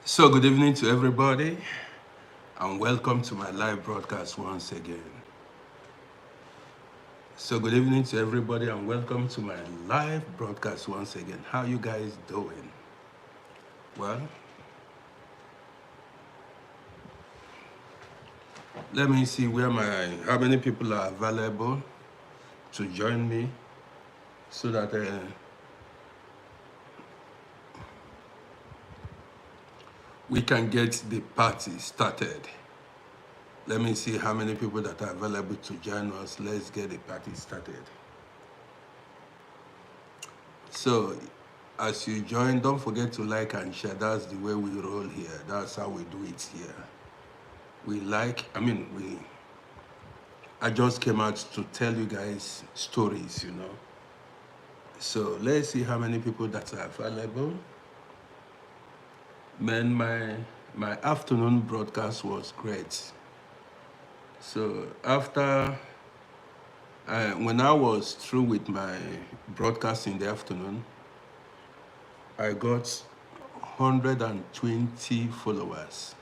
So good evening to everybody and welcome to my live broadcast once again. So good evening to everybody and welcome to my live broadcast once again. How you guys doing? Well, let me see how many people are available to join me so that we can get the party started. Let me see how many people that are available to join us. Let's get the party started. So, as you join, don't forget to like and share. That's the way we roll here. That's how we do it here. I just came out to tell you guys stories. So let's see how many people that are available. Man, my afternoon broadcast was great. So after, when I was through with my broadcast in the afternoon, I got 120 followers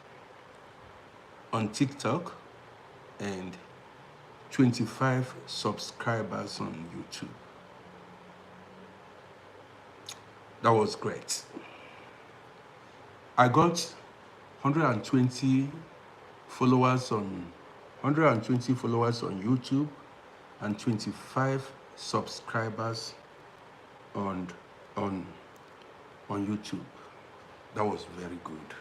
on TikTok and 25 subscribers on YouTube. That was great. I got 120 followers on 120 followers on YouTube and 25 subscribers on YouTube. That was very good.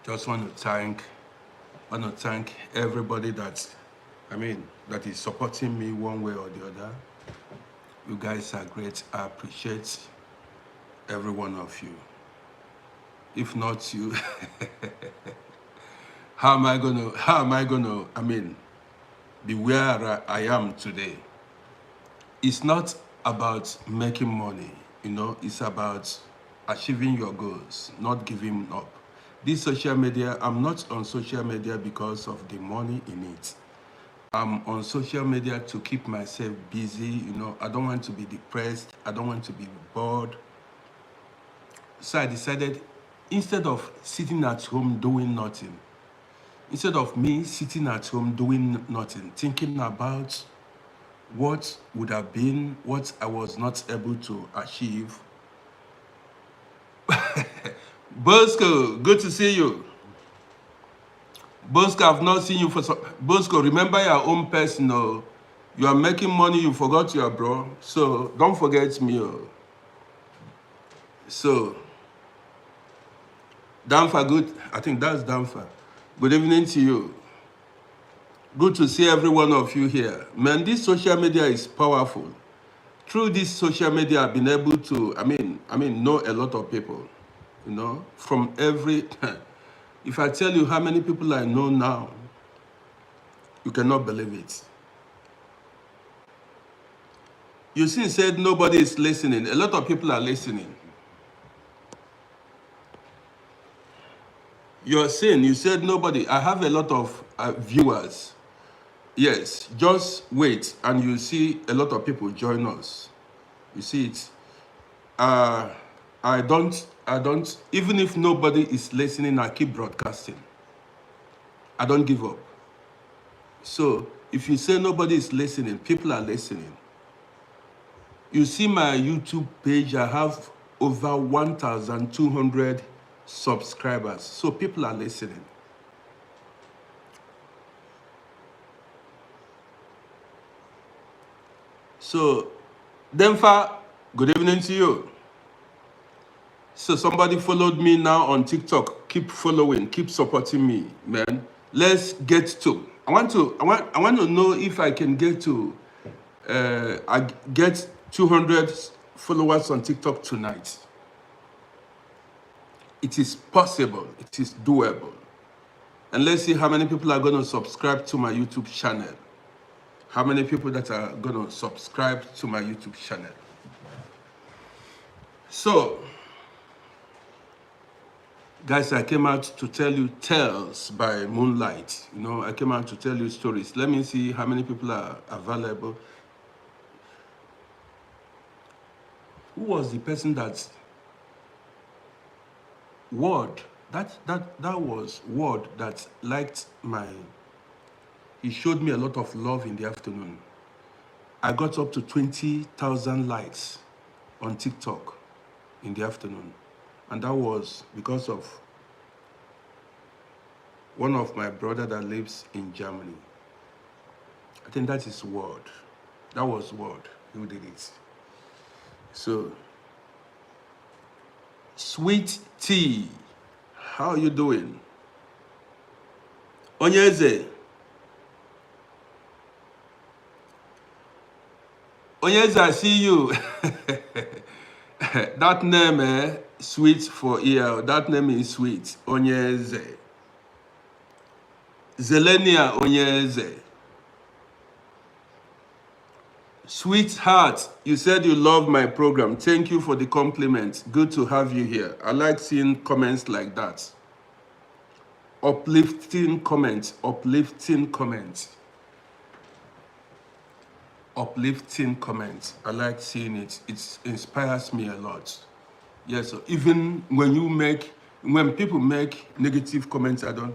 Just want to thank everybody that is supporting me one way or the other. You guys are great. I appreciate every one of you. If not you, how am I gonna be where I am today? It's not about making money, it's about achieving your goals, not giving up. This social media, I'm not on social media because of the money in it. I'm on social media to keep myself busy, I don't want to be depressed, I don't want to be bored. So I decided, instead of sitting at home doing nothing, instead of me sitting at home doing nothing, thinking about what would have been, what I was not able to achieve. Bosco, good to see you. Bosco, I've not seen you for some. Bosco, remember your own person. Oh. You are making money, you forgot your bro. So don't forget me. Oh. So, Danfa, good. I think that's Danfa. Good evening to you. Good to see every one of you here. Man, this social media is powerful. Through this social media, I've been able to, know a lot of people, from every. If I tell you how many people I know now, you cannot believe it. You see, said nobody is listening. A lot of people are listening. You're saying, you said nobody. I have a lot of viewers. Yes, just wait and you see a lot of people join us. You see it. I don't, even if nobody is listening, I keep broadcasting. I don't give up. So if you say nobody is listening, people are listening. You see my YouTube page, I have over 1,200 subscribers. So people are listening. So, Denfa, good evening to you. So somebody followed me now on TikTok. Keep following, keep supporting me, man. Let's get to. I want to know if I can get to. I get 200 followers on TikTok tonight. It is possible. It is doable. And let's see how many people are going to subscribe to my YouTube channel. How many people that are going to subscribe to my YouTube channel. So, guys, I came out to tell you tales by moonlight. I came out to tell you stories. Let me see how many people are available. Who was the person that Word, that was Word that liked he showed me a lot of love in the afternoon. I got up to 20,000 likes on TikTok in the afternoon. And that was because of one of my brother that lives in Germany. I think that is Word. That was Word who did it. So, Sweet Tea, how are you doing? Onyeze. Onyeze, I see you. That name, sweet for ear. That name is sweet. Onyeze. Zelenia Onyeze. Sweetheart, you said you love my program. Thank you for the compliment. Good to have you here. I like seeing comments like that. Uplifting comments, uplifting comments. Uplifting comments. I like seeing it. It inspires me a lot. Yes, so even when people make negative comments, I don't.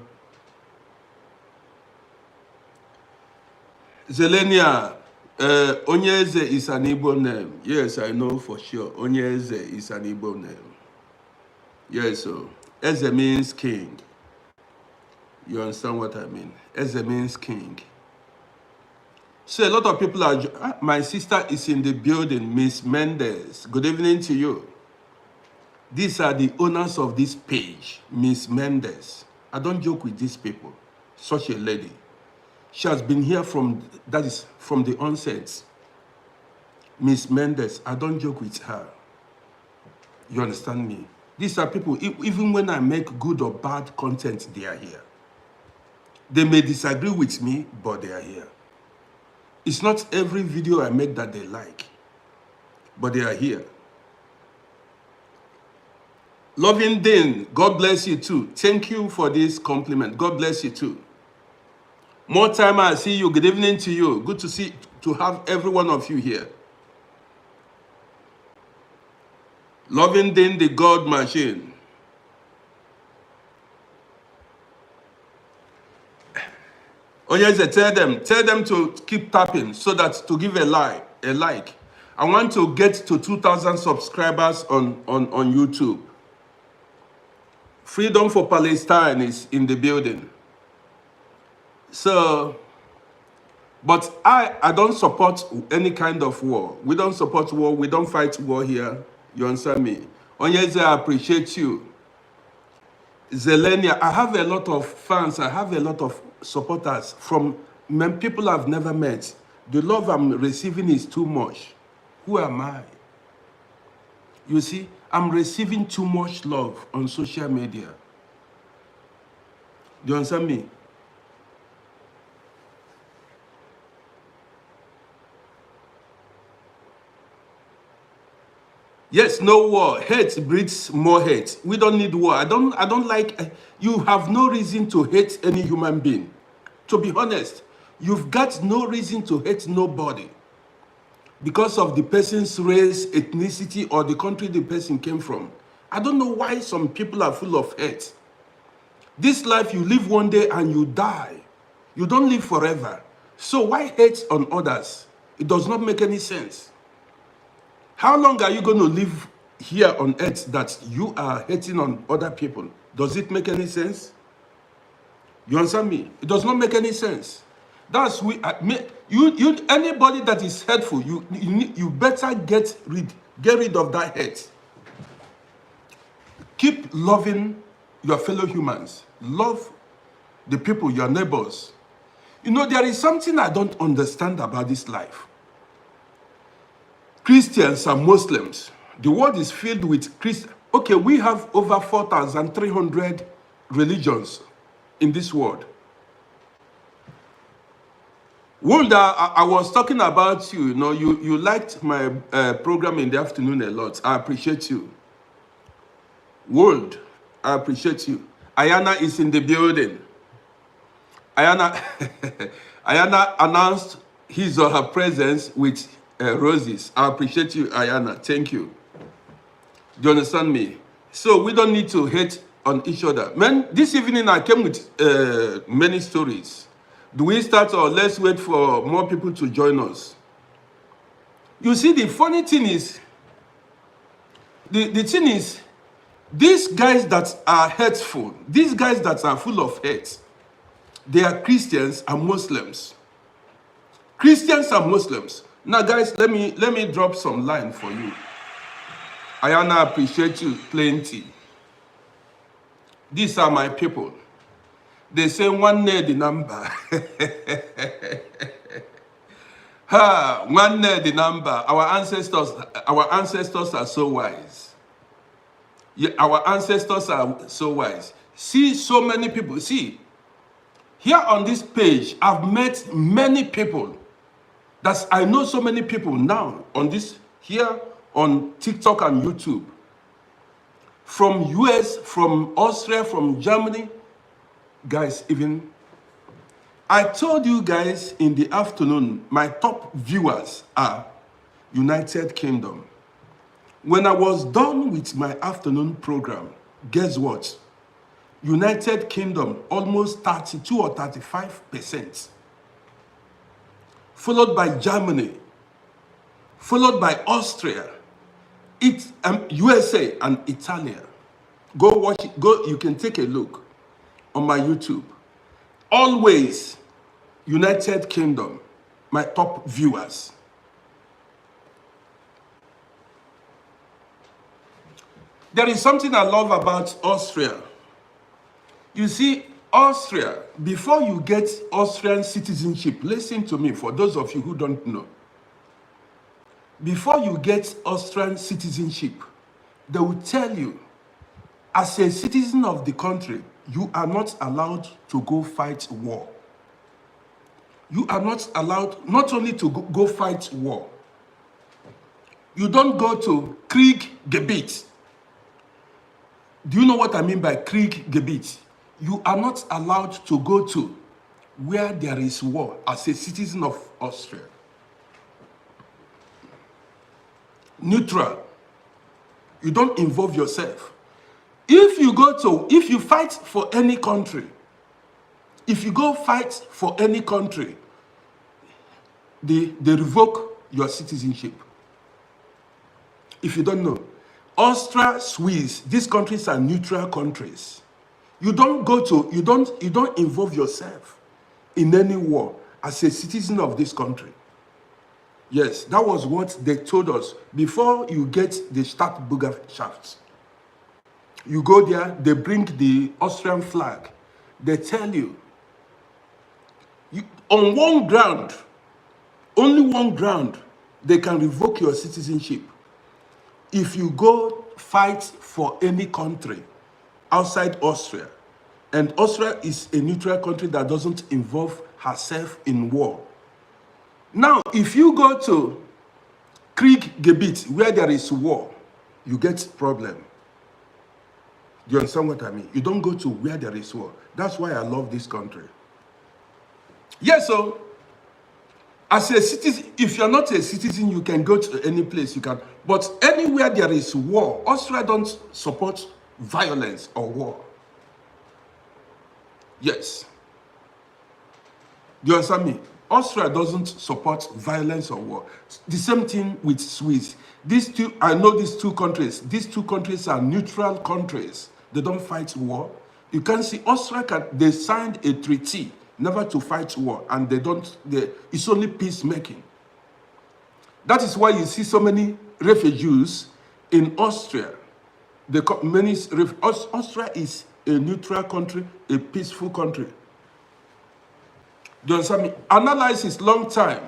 Zelenia, Onyeze is an Igbo name. Yes, I know for sure. Onyeze is an Igbo name. Yes, so Eze means king. You understand what I mean? Eze means king. So a lot of people are, my sister is in the building, Miss Mendes. Good evening to you. These are the owners of this page, Miss Mendes. I don't joke with these people. Such a lady. She has been here from the onset. Miss Mendes, I don't joke with her. You understand me? These are people, even when I make good or bad content, they are here. They may disagree with me, but they are here. It's not every video I make that they like, but they are here. Loving Dean, God bless you too. Thank you for this compliment. God bless you too. More time I see you. Good evening to you. Good to have every one of you here. Loving Dean, the God machine. Oh yes, tell them to keep tapping so that to give a like. I want to get to 2,000 subscribers on YouTube. Freedom for Palestine is in the building. So, but I don't support any kind of war. We don't support war. We don't fight war here. You understand me? Onyeze, I appreciate you. Zelenia, I have a lot of fans. I have a lot of supporters from people I've never met. The love I'm receiving is too much. Who am I? You see, I'm receiving too much love on social media. Do you understand me? Yes, no war. Hate breeds more hate. We don't need war. I don't like, you have no reason to hate any human being. To be honest, you've got no reason to hate nobody because of the person's race, ethnicity, or the country the person came from. I don't know why some people are full of hate. This life, you live one day and you die. You don't live forever. So why hate on others? It does not make any sense. How long are you going to live here on earth that you are hating on other people? Does it make any sense? You understand me? It does not make any sense. That's anybody that is hateful, you better get rid of that hate. Keep loving your fellow humans. Love the people, your neighbors. You know, there is something I don't understand about this life. Christians and Muslims, the world is filled with Christians. Okay, we have over 4,300 religions in this world. Wanda, I was talking about you. You know, you liked my program in the afternoon a lot. I appreciate you. World, I appreciate you. Ayana is in the building. Ayana, Ayana announced his or her presence with roses. I appreciate you, Ayana. Thank you. Do you understand me? So we don't need to hate on each other. Man, this evening I came with many stories. Do we start or let's wait for more people to join us? You see, the funny thing is, the thing is, these guys that are hateful, these guys that are full of hate, they are Christians and Muslims. Christians and Muslims. Now, guys, let me drop some line for you. Ayana, appreciate you plenty. These are my people. They say one day the number. Ha, one day the number. Our ancestors are so wise. Yeah, our ancestors are so wise. See so many people. See, here on this page, I've met many people. I know so many people now on this, here on TikTok and YouTube. From US, from Austria, from Germany. Guys, even, I told you guys in the afternoon, my top viewers are United Kingdom. When I was done with my afternoon program, guess what? United Kingdom, almost 32 or 35%. Followed by Germany. Followed by Austria. USA and Italy. Go watch it. Go, you can take a look on my YouTube. Always United Kingdom, my top viewers. There is something I love about Austria. You see, Austria, before you get Austrian citizenship, listen to me, for those of you who don't know. Before you get Austrian citizenship, they will tell you, as a citizen of the country, you are not allowed to go fight war. You are not allowed not only to go fight war. You don't go to Kriegsgebiet. Do you know what I mean by Kriegsgebiet? You are not allowed to go to where there is war as a citizen of Austria. Neutral. You don't involve yourself. If you fight for any country, if you go fight for any country, they revoke your citizenship. If you don't know, Austria, Swiss, these countries are neutral countries. You don't involve yourself in any war as a citizen of this country. Yes, that was what they told us before you get the Staatsbürgerschaft. You go there, they bring the Austrian flag. They tell you, on one ground, only one ground, they can revoke your citizenship. If you go fight for any country outside Austria, and Austria is a neutral country that doesn't involve herself in war. Now, if you go to Kriegsgebiet, where there is war, you get problem. Do you understand what I mean? You don't go to where there is war. That's why I love this country. Yes, so as a citizen, if you're not a citizen, you can go to any place you can. But anywhere there is war, Austria don't support violence or war. Yes. Do you understand me? Austria doesn't support violence or war. The same thing with Swiss. I know these two countries. These two countries are neutral countries. They don't fight war. You can see Austria, they signed a treaty never to fight war, and it's only peacemaking. That is why you see so many refugees in Austria. Austria is a neutral country, a peaceful country. Do you understand me? Analysis long time.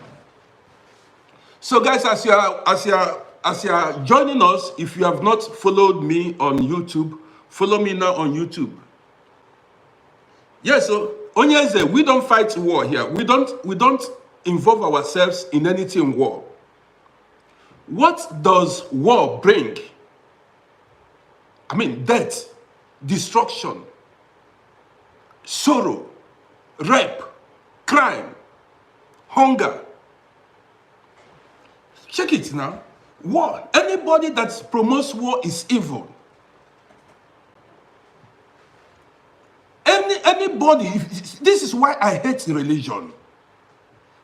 So guys, as you are joining us, if you have not followed me on YouTube, follow me now on YouTube. Yes, so Onyeze, we don't fight war here. We don't involve ourselves in anything war. What does war bring? I mean, death, destruction, sorrow, rape, crime, hunger. Check it now. War. Anybody that promotes war is evil. Anybody, this is why I hate religion.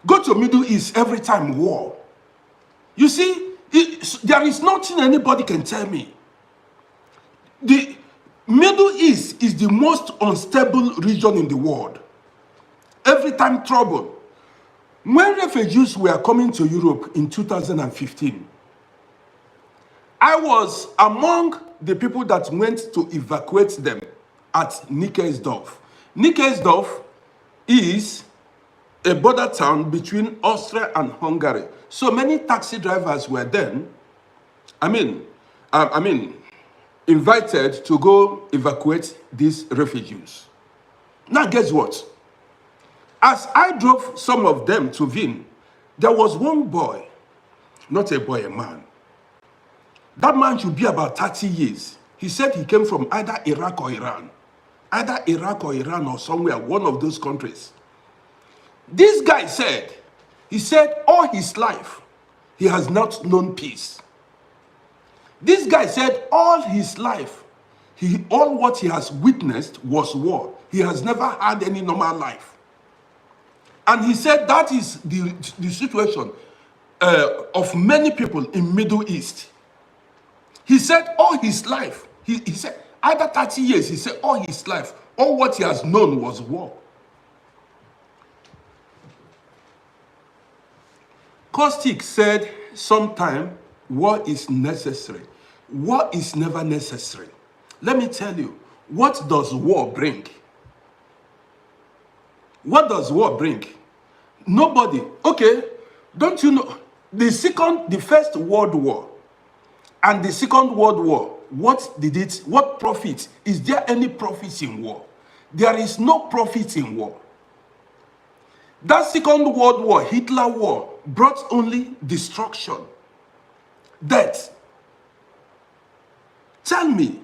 Go to Middle East every time war. You see, there is nothing anybody can tell me. The Middle East is the most unstable region in the world. Every time trouble. When refugees were coming to Europe in 2015, I was among the people that went to evacuate them at Nickelsdorf. Nickelsdorf is a border town between Austria and Hungary. So many taxi drivers were then, invited to go evacuate these refugees. Now guess what? As I drove some of them to Wien, there was one boy, not a boy, a man. That man should be about 30 years. He said he came from either Iraq or Iran. Either Iraq or Iran or somewhere, one of those countries. This guy said, all his life, he has not known peace. This guy said all his life, all what he has witnessed was war. He has never had any normal life. And he said that is the situation of many people in Middle East. He said all his life, he said either 30 years, he said all his life, all what he has known was war. Caustic said sometime war is necessary. War is never necessary. Let me tell you, what does war bring? What does war bring? Nobody. Okay, don't you know the First World War and the Second World War, what profit? Is there any profit in war? There is no profit in war. That Second World War, Hitler war, brought only destruction, death. Tell me,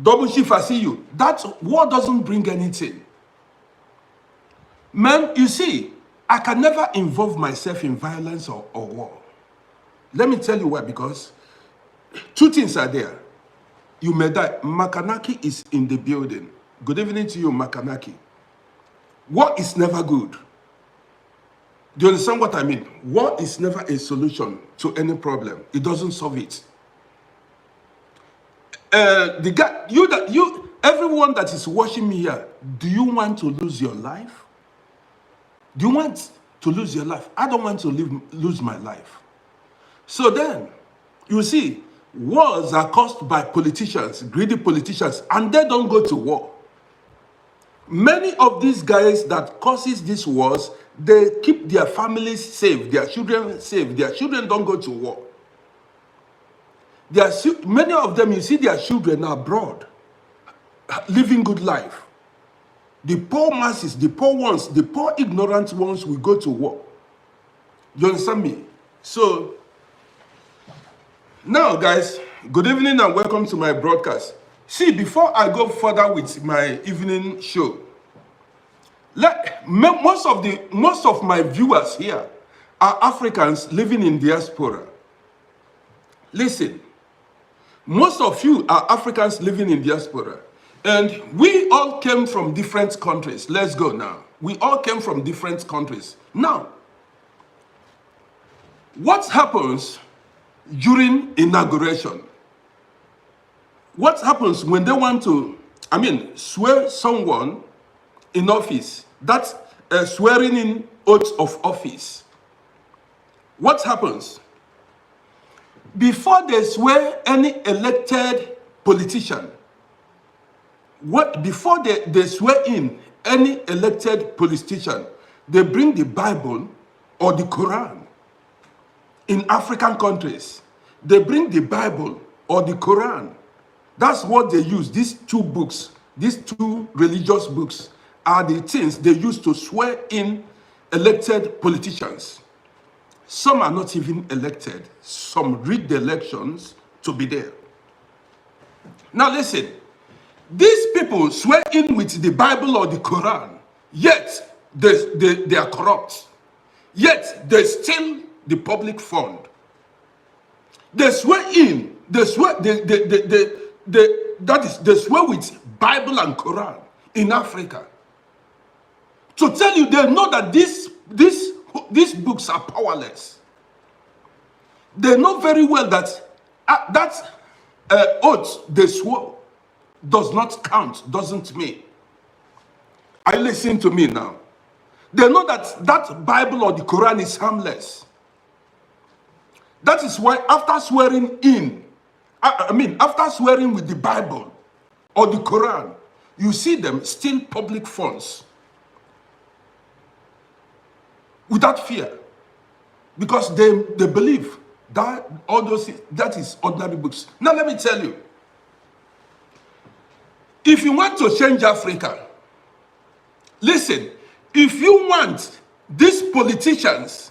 Double Chief, I see you, that war doesn't bring anything. Man, you see, I can never involve myself in violence or war. Let me tell you why, because two things are there. You may die. Makanaki is in the building. Good evening to you, Makanaki. War is never good. Do you understand what I mean? War is never a solution to any problem. It doesn't solve it. Everyone that is watching me here, do you want to lose your life? Do you want to lose your life? I don't want to lose my life. So then, you see, wars are caused by politicians, greedy politicians, and they don't go to war. Many of these guys that causes these wars, they keep their families safe, their children safe. Their children don't go to war. Many of them, you see their children are abroad, living good life. The poor masses, the poor ones, the poor ignorant ones will go to war. You understand me? So, now guys, good evening and welcome to my broadcast. See, before I go further with my evening show, most of my viewers here are Africans living in diaspora. Listen, most of you are Africans living in diaspora. And we all came from different countries. Let's go now. We all came from different countries. Now, what happens during inauguration? What happens when they want to, swear someone in office? That's swearing in oath of office. What happens? Before they swear any elected politician, before they swear in any elected politician, they bring the Bible or the Quran. In African countries, they bring the Bible or the Quran. That's what they use. These two books, these two religious books, are the things they use to swear in elected politicians. Some are not even elected. Some rig the elections to be there. Now listen, these people swear in with the Bible or the Quran, yet they are corrupt. Yet they steal the public fund. They swear they swear with Bible and Quran. in Africa. To tell you, they know that these books are powerless. They know very well that oath they swore does not count, doesn't mean. I listen to me now. They know that that Bible or the Quran is harmless. That is why after swearing in, after swearing with the Bible or the Quran, you see them steal public funds without fear, because they believe that all those that is ordinary books. Now let me tell you, if you want to change Africa, listen, if you want these politicians,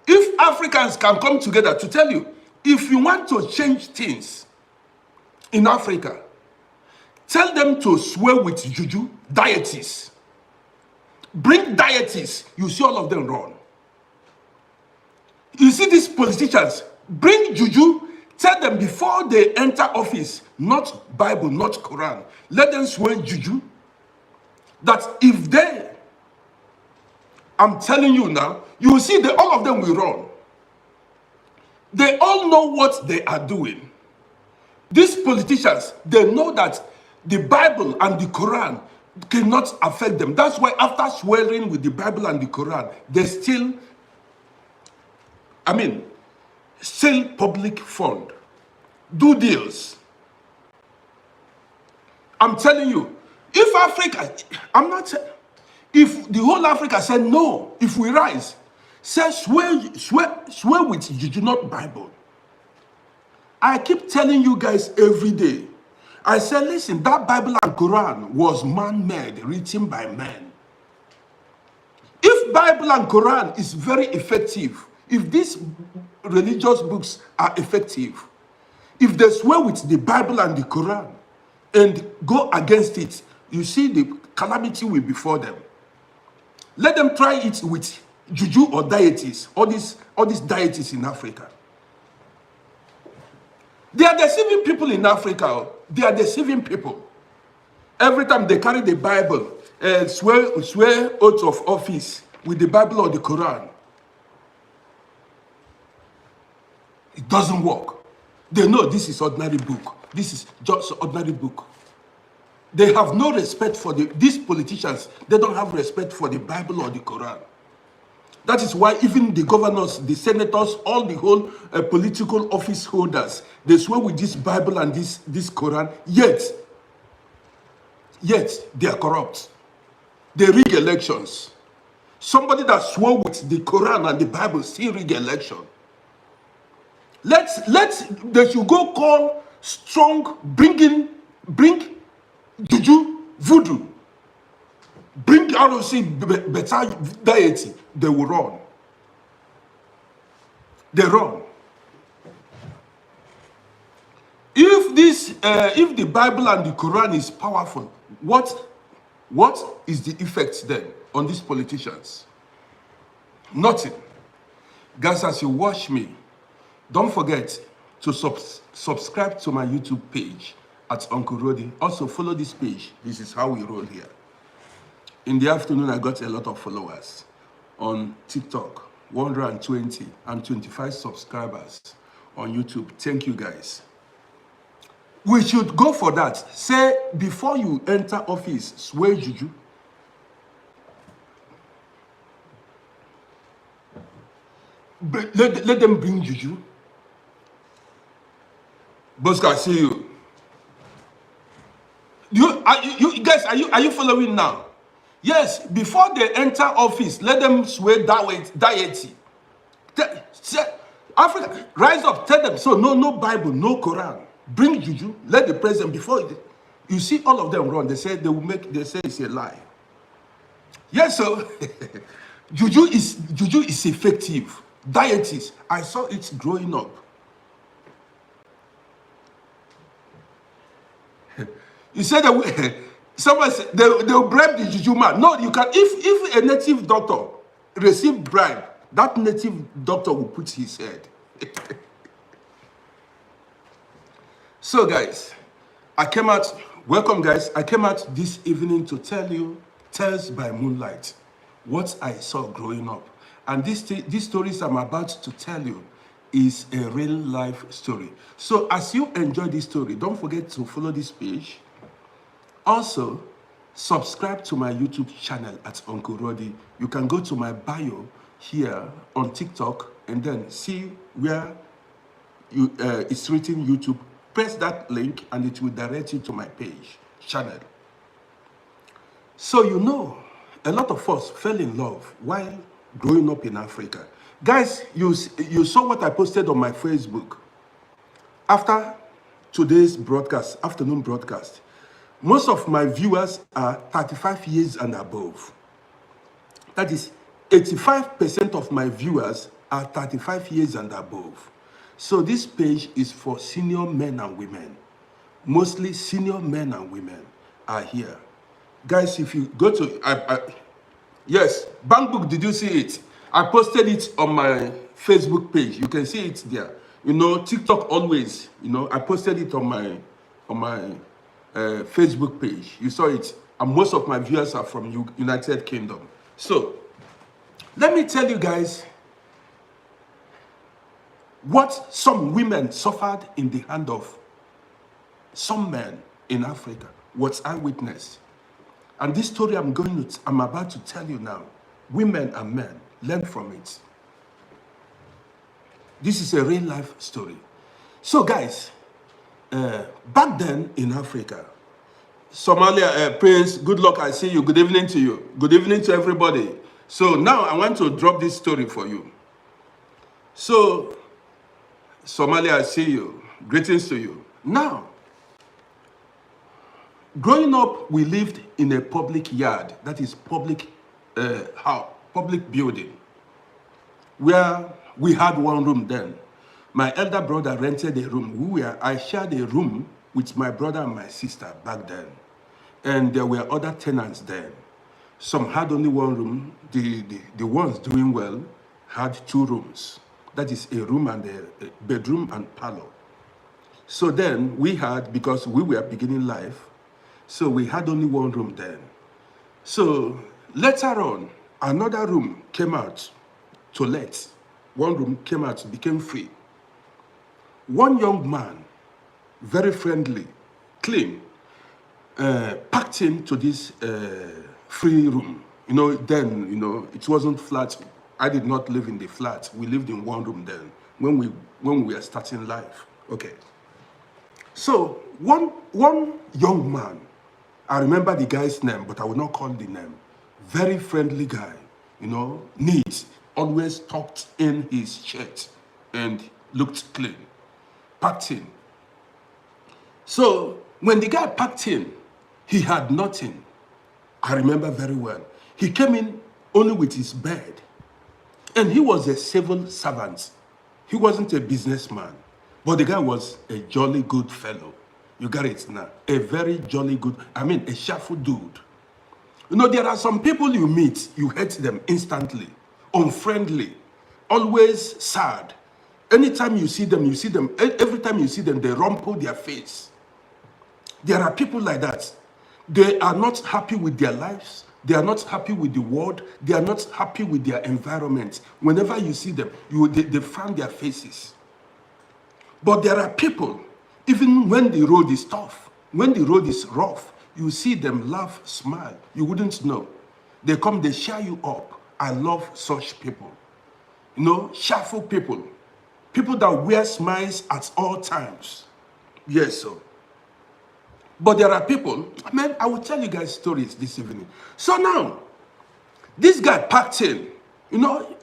if Africans can come together to tell you, if you want to change things in Africa, tell them to swear with juju, deities. Bring deities, you see all of them run. You see these politicians, bring juju, tell them before they enter office, not Bible, not Quran, let them swear juju, that if they, I'm telling you now, you will see that all of them will run. They all know what they are doing. These politicians, they know that the Bible and the Quran cannot affect them. That's why after swearing with the Bible and the Quran, they still, still public fund, do deals. I'm telling you, if Africa, if the whole Africa said no, if we rise, say swear with you do not Bible. I keep telling you guys every day. I said, listen, that Bible and Quran was man-made, written by men. If Bible and Quran is very effective, if these religious books are effective, if they swear with the Bible and the Quran and go against it, you see the calamity will befall them. Let them try it with juju or deities, all these deities in Africa. They are deceiving people in Africa. They are deceiving people. Every time they carry the Bible, swear oath of office with the Bible or the Quran, it doesn't work. They know this is ordinary book. This is just ordinary book. They have no respect for these politicians. They don't have respect for the Bible or the Quran. That is why even the governors, the senators, all the whole political office holders, they swear with this Bible and this Quran, yet they are corrupt. They rig elections. Somebody that swore with the Quran and the Bible still rig election. They should go call strong, bring juju, voodoo. Bring ROC better deity, they will run. They run. If the Bible and the Quran is powerful, what is the effect then on these politicians? Nothing. Guys, as you watch me, don't forget to subscribe to my YouTube page at Uncle Roddy. Also follow this page. This is how we roll here. In the afternoon, I got a lot of followers on TikTok, 120 and 25 subscribers on YouTube. Thank you, guys. We should go for that. Say, before you enter office, swear juju. Let them bring juju. Bosco, I see you. You guys, are you following now? Yes, before they enter office, let them swear deity. Africa, rise up, tell them, so no Bible, no Quran. Bring juju, let the president, before you see all of them run, they say it's a lie. Yes, so juju is effective. Deities, I saw it growing up. You said that someone said they'll bribe the juju man. No, you can. If a native doctor receive bribe, that native doctor will put his head. So, guys, I came out, welcome guys, I came out this evening to tell you Tales by Moonlight, what I saw growing up. And these stories I'm about to tell you is a real life story. So as you enjoy this story, don't forget to follow this page. Also, subscribe to my YouTube channel at Uncle Roddy. You can go to my bio here on TikTok and then see where it's written YouTube. Press that link and it will direct you to my page, channel. So you know, a lot of us fell in love while growing up in Africa. Guys, you saw what I posted on my Facebook. After today's broadcast, afternoon broadcast, most of my viewers are 35 years and above. That is, 85% of my viewers are 35 years and above. So this page is for senior men and women. Mostly senior men and women are here. Guys, if you go to, yes, Bank Book, did you see it? I posted it on my Facebook page. You can see it there. You know, TikTok always, you know, I posted it on my Facebook page. You saw it. And most of my viewers are from United Kingdom. So, let me tell you guys what some women suffered in the hand of some men in Africa, what I witnessed. And this story I'm about to tell you now, women and men, learn from it. This is a real life story. So guys, back then in Africa, Somalia, Prince, good luck, I see you, good evening to you. Good evening to everybody. So now I want to drop this story for you. So, Somalia, I see you. Greetings to you. Now, growing up, we lived in a public yard, that is public house, public building, where we had one room then. My elder brother rented a room. I shared a room with my brother and my sister back then. And there were other tenants then. Some had only one room. The ones doing well had two rooms. That is a room and a bedroom and parlor. So then we had, because we were beginning life, so we had only one room then. So later on, another room came out to let. One room came out, became free. One young man, very friendly, clean, packed into this free room. You know, then, you know, it wasn't flat. I did not live in the flat. We lived in one room then when we were starting life. Okay. So one young man, I remember the guy's name, but I will not call the name. Very friendly guy, you know, neat, always tucked in his shirt and looked clean, packed in. So when the guy packed in, he had nothing. I remember very well. He came in only with his bed. And he was a civil servant. He wasn't a businessman. But the guy was a jolly good fellow. You got it now. A very jolly good, a cheerful dude. You know, there are some people you meet, you hate them instantly, unfriendly, always sad. Anytime you see them, every time you see them, they rumple their face. There are people like that. They are not happy with their lives. They are not happy with the world. They are not happy with their environment. Whenever you see them, they frown their faces. But there are people, even when the road is tough, when the road is rough, you see them laugh, smile. You wouldn't know. They come, they cheer you up. I love such people. You know, cheerful people. People that wear smiles at all times. Yes, sir. But there are people, I will tell you guys stories this evening. So now, this guy packed in, you know,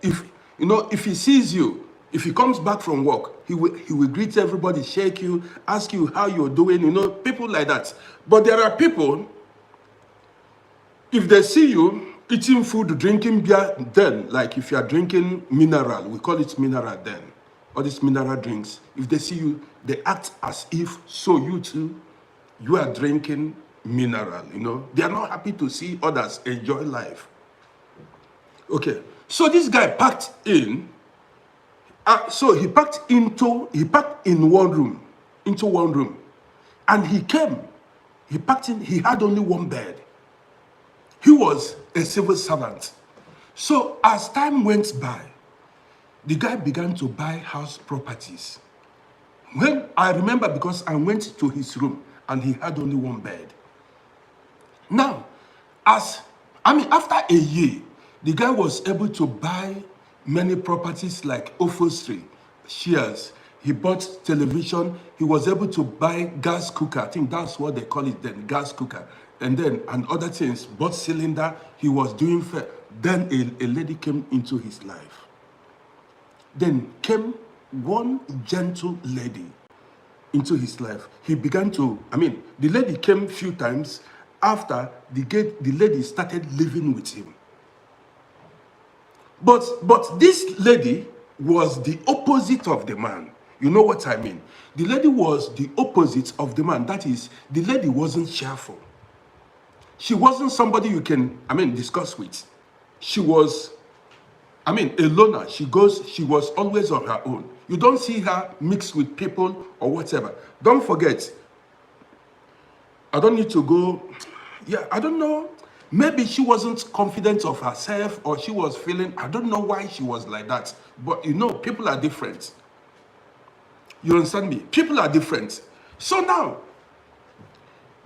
if he sees you, if he comes back from work, he will greet everybody, shake you, ask you how you're doing, you know, people like that. But there are people, if they see you eating food, drinking beer, then, like if you are drinking mineral, we call it mineral then, all these mineral drinks, if they see you, they act as if, so you too, you are drinking mineral, you know. They are not happy to see others enjoy life. Okay, so this guy packed in, so he packed in one room, into one room. And he came, he packed in, he had only one bed. He was a civil servant. So as time went by, the guy began to buy house properties. When I remember, because I went to his room and he had only one bed. Now, after a year, the guy was able to buy many properties like upholstery, shares. He bought television. He was able to buy gas cooker. I think that's what they call it then, gas cooker. And other things, bought cylinder. He was doing fair. Then a lady came into his life. Then came one gentle lady into his life. He began to, the lady came a few times after the lady started living with him. But this lady was the opposite of the man. You know what I mean? The lady was the opposite of the man. That is, the lady wasn't cheerful. She wasn't somebody you can, discuss with. She was, a loner. She was always on her own. You don't see her mixed with people or whatever. Don't forget, I don't need to go, I don't know. Maybe she wasn't confident of herself, or she was feeling, I don't know why she was like that. But people are different. You understand me? People are different. So now,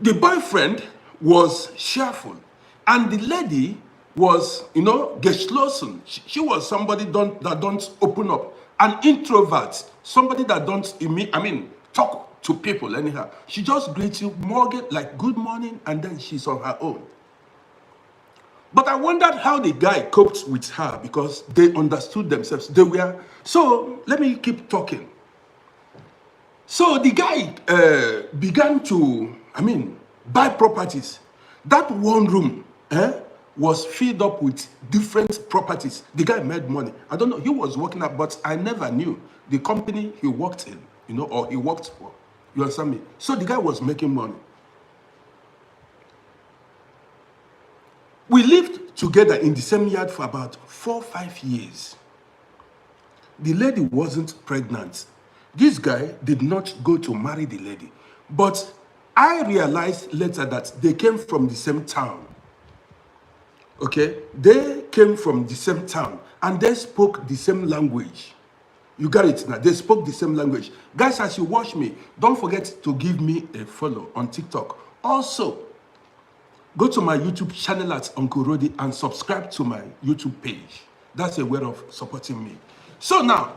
the boyfriend was cheerful, and the lady was, geschlossen. She was somebody that don't open up, an introvert, somebody that don't, talk to people anyhow. She just greets you, Morgan, like good morning, and then she's on her own. But I wondered how the guy coped with her, because they understood themselves. So let me keep talking. So the guy began to, buy properties. That one room was filled up with different properties. The guy made money. I don't know, he was working at, but I never knew the company he worked in, or he worked for. You understand me? So the guy was making money. We lived together in the same yard for about 4 or 5 years. The lady wasn't pregnant. This guy did not go to marry the lady. But I realized later that they came from the same town. Okay? They came from the same town, and they spoke the same language. You got it now. They spoke the same language. Guys, as you watch me, don't forget to give me a follow on TikTok. Also, go to my YouTube channel at Uncle Roddy and subscribe to my YouTube page. That's a way of supporting me. So now,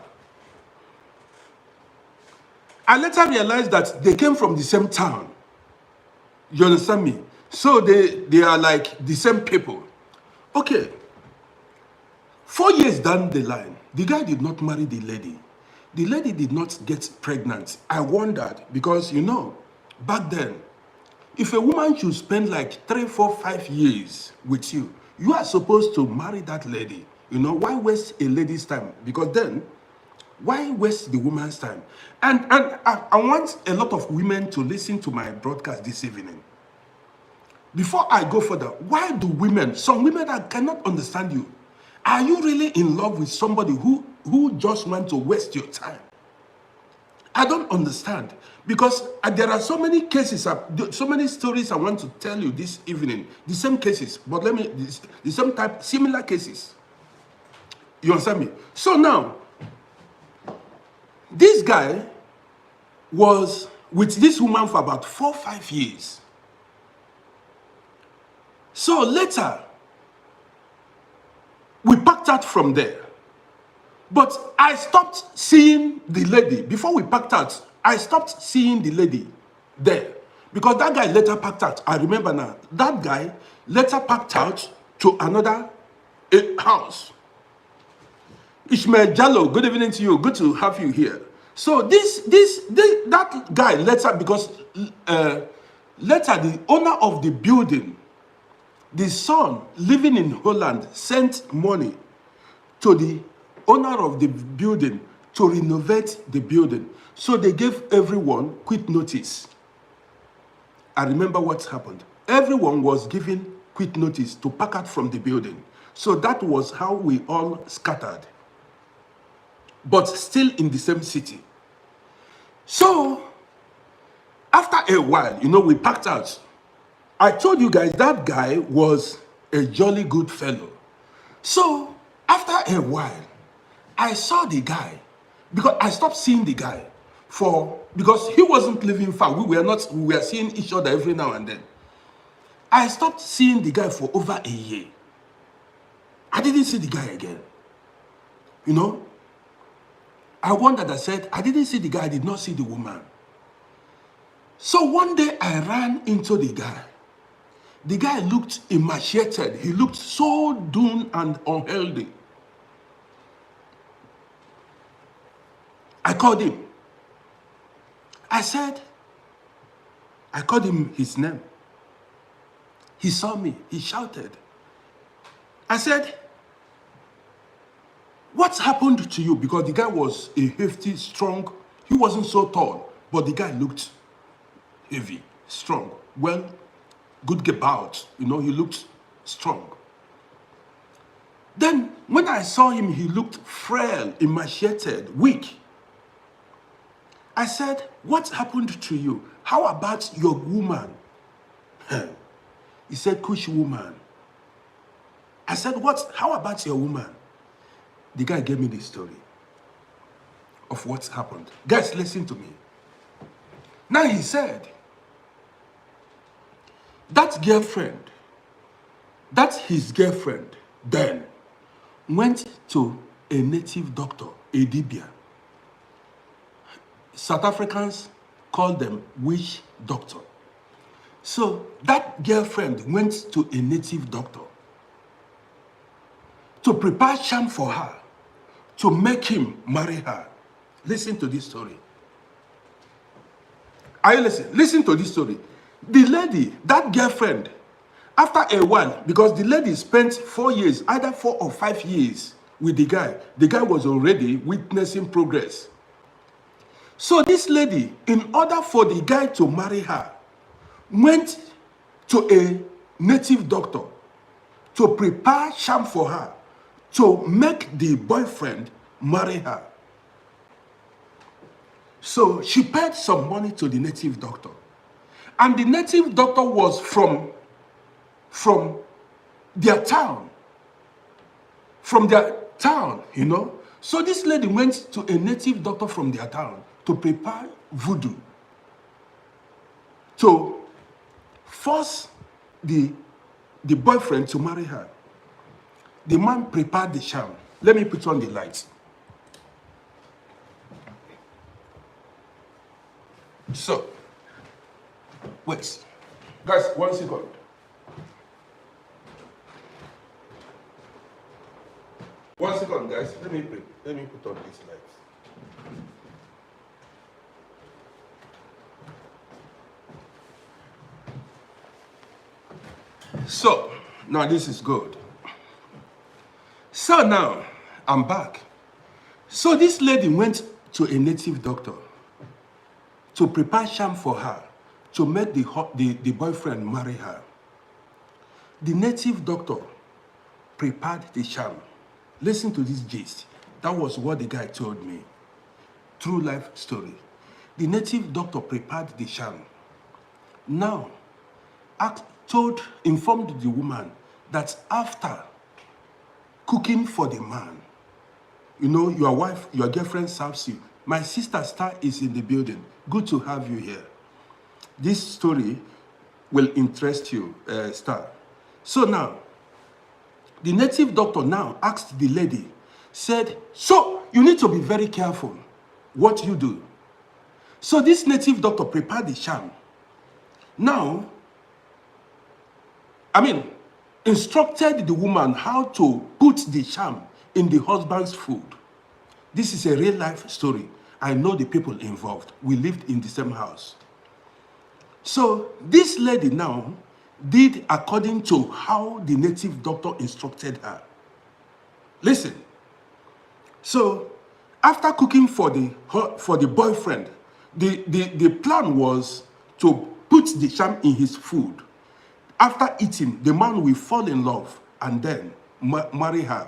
I later realized that they came from the same town. You understand me? So they are like the same people. Okay. 4 years down the line, the guy did not marry the lady. The lady did not get pregnant. I wondered, because back then, if a woman should spend like 3, 4, 5 years with you, you are supposed to marry that lady. Why waste a lady's time? Because then, why waste the woman's time? And I want a lot of women to listen to my broadcast this evening. Before I go further, why do some women that cannot understand you, are you really in love with somebody who just want to waste your time? I don't understand, because there are so many cases, so many stories I want to tell you this evening. The same cases, but the same type, similar cases. You understand me? So now, this guy was with this woman for about 4 or 5 years. So later, we packed out from there. But I stopped seeing the lady. Before we packed out, I stopped seeing the lady there. Because that guy later packed out. I remember now. That guy later packed out to another house. Ishmael Jallo, good evening to you. Good to have you here. So that guy later, because later the owner of the building, the son living in Holland, sent money to the owner of the building to renovate the building. So they gave everyone quit notice. I remember what happened. Everyone was given quit notice to pack out from the building. So that was how we all scattered, but still in the same city. So After a while, you know, we packed out. I told you guys that guy was a jolly good fellow. So after a while, I saw the guy, because I stopped seeing the guy because he wasn't living far. We were seeing each other every now and then. I stopped seeing the guy for over a year. I didn't see the guy again. You know, I wondered, I said, I didn't see the guy, I did not see the woman. So one day I ran into the guy. The guy looked emaciated. He looked so doomed and unhealthy. I called him. I called him his name. He saw me. He shouted. I said, "What's happened to you?" Because the guy was a hefty, strong. He wasn't so tall, but the guy looked heavy, strong, well, good about. You know, he looked strong. Then, when I saw him, he looked frail, emaciated, weak. I said, "What happened to you? How about your woman?" He said, "Kush woman." I said, how about your woman?" The guy gave me the story of what's happened. Guys, listen to me. Now he said, that's his girlfriend, then went to a native doctor, a dibia. South Africans call them witch doctor. So that girlfriend went to a native doctor to prepare sham for her, to make him marry her. Listen to this story. Are you listening? Listen to this story. The lady, that girlfriend, after a while, because the lady spent 4 years, either 4 or 5 years with the guy was already witnessing progress. So this lady, in order for the guy to marry her, went to a native doctor to prepare sham for her, to make the boyfriend marry her. So she paid some money to the native doctor. And the native doctor was from their town. From their town, you know. So this lady went to a native doctor from their town to prepare voodoo, to force the boyfriend to marry her. The man prepared the sham. Let me put on the lights. So, wait. Guys, 1 second. One second, guys. Let me put on these lights. So, now this is good. So now, I'm back. So this lady went to a native doctor to prepare sham for her, to make the boyfriend marry her. The native doctor prepared the sham. Listen to this gist. That was what the guy told me. True life story. The native doctor prepared the sham. Now, informed the woman that after cooking for the man, you know, your wife, your girlfriend serves you. My sister Star is in the building. Good to have you here. This story will interest you, Star. So now, the native doctor now asked the lady, said, "So you need to be very careful what you do." So this native doctor prepared the sham. Now, instructed the woman how to put the sham in the husband's food. This is a real life story. I know the people involved. We lived in the same house. So this lady now did according to how the native doctor instructed her. Listen. So after cooking for the boyfriend, the plan was to put the sham in his food. After eating, the man will fall in love and then marry her.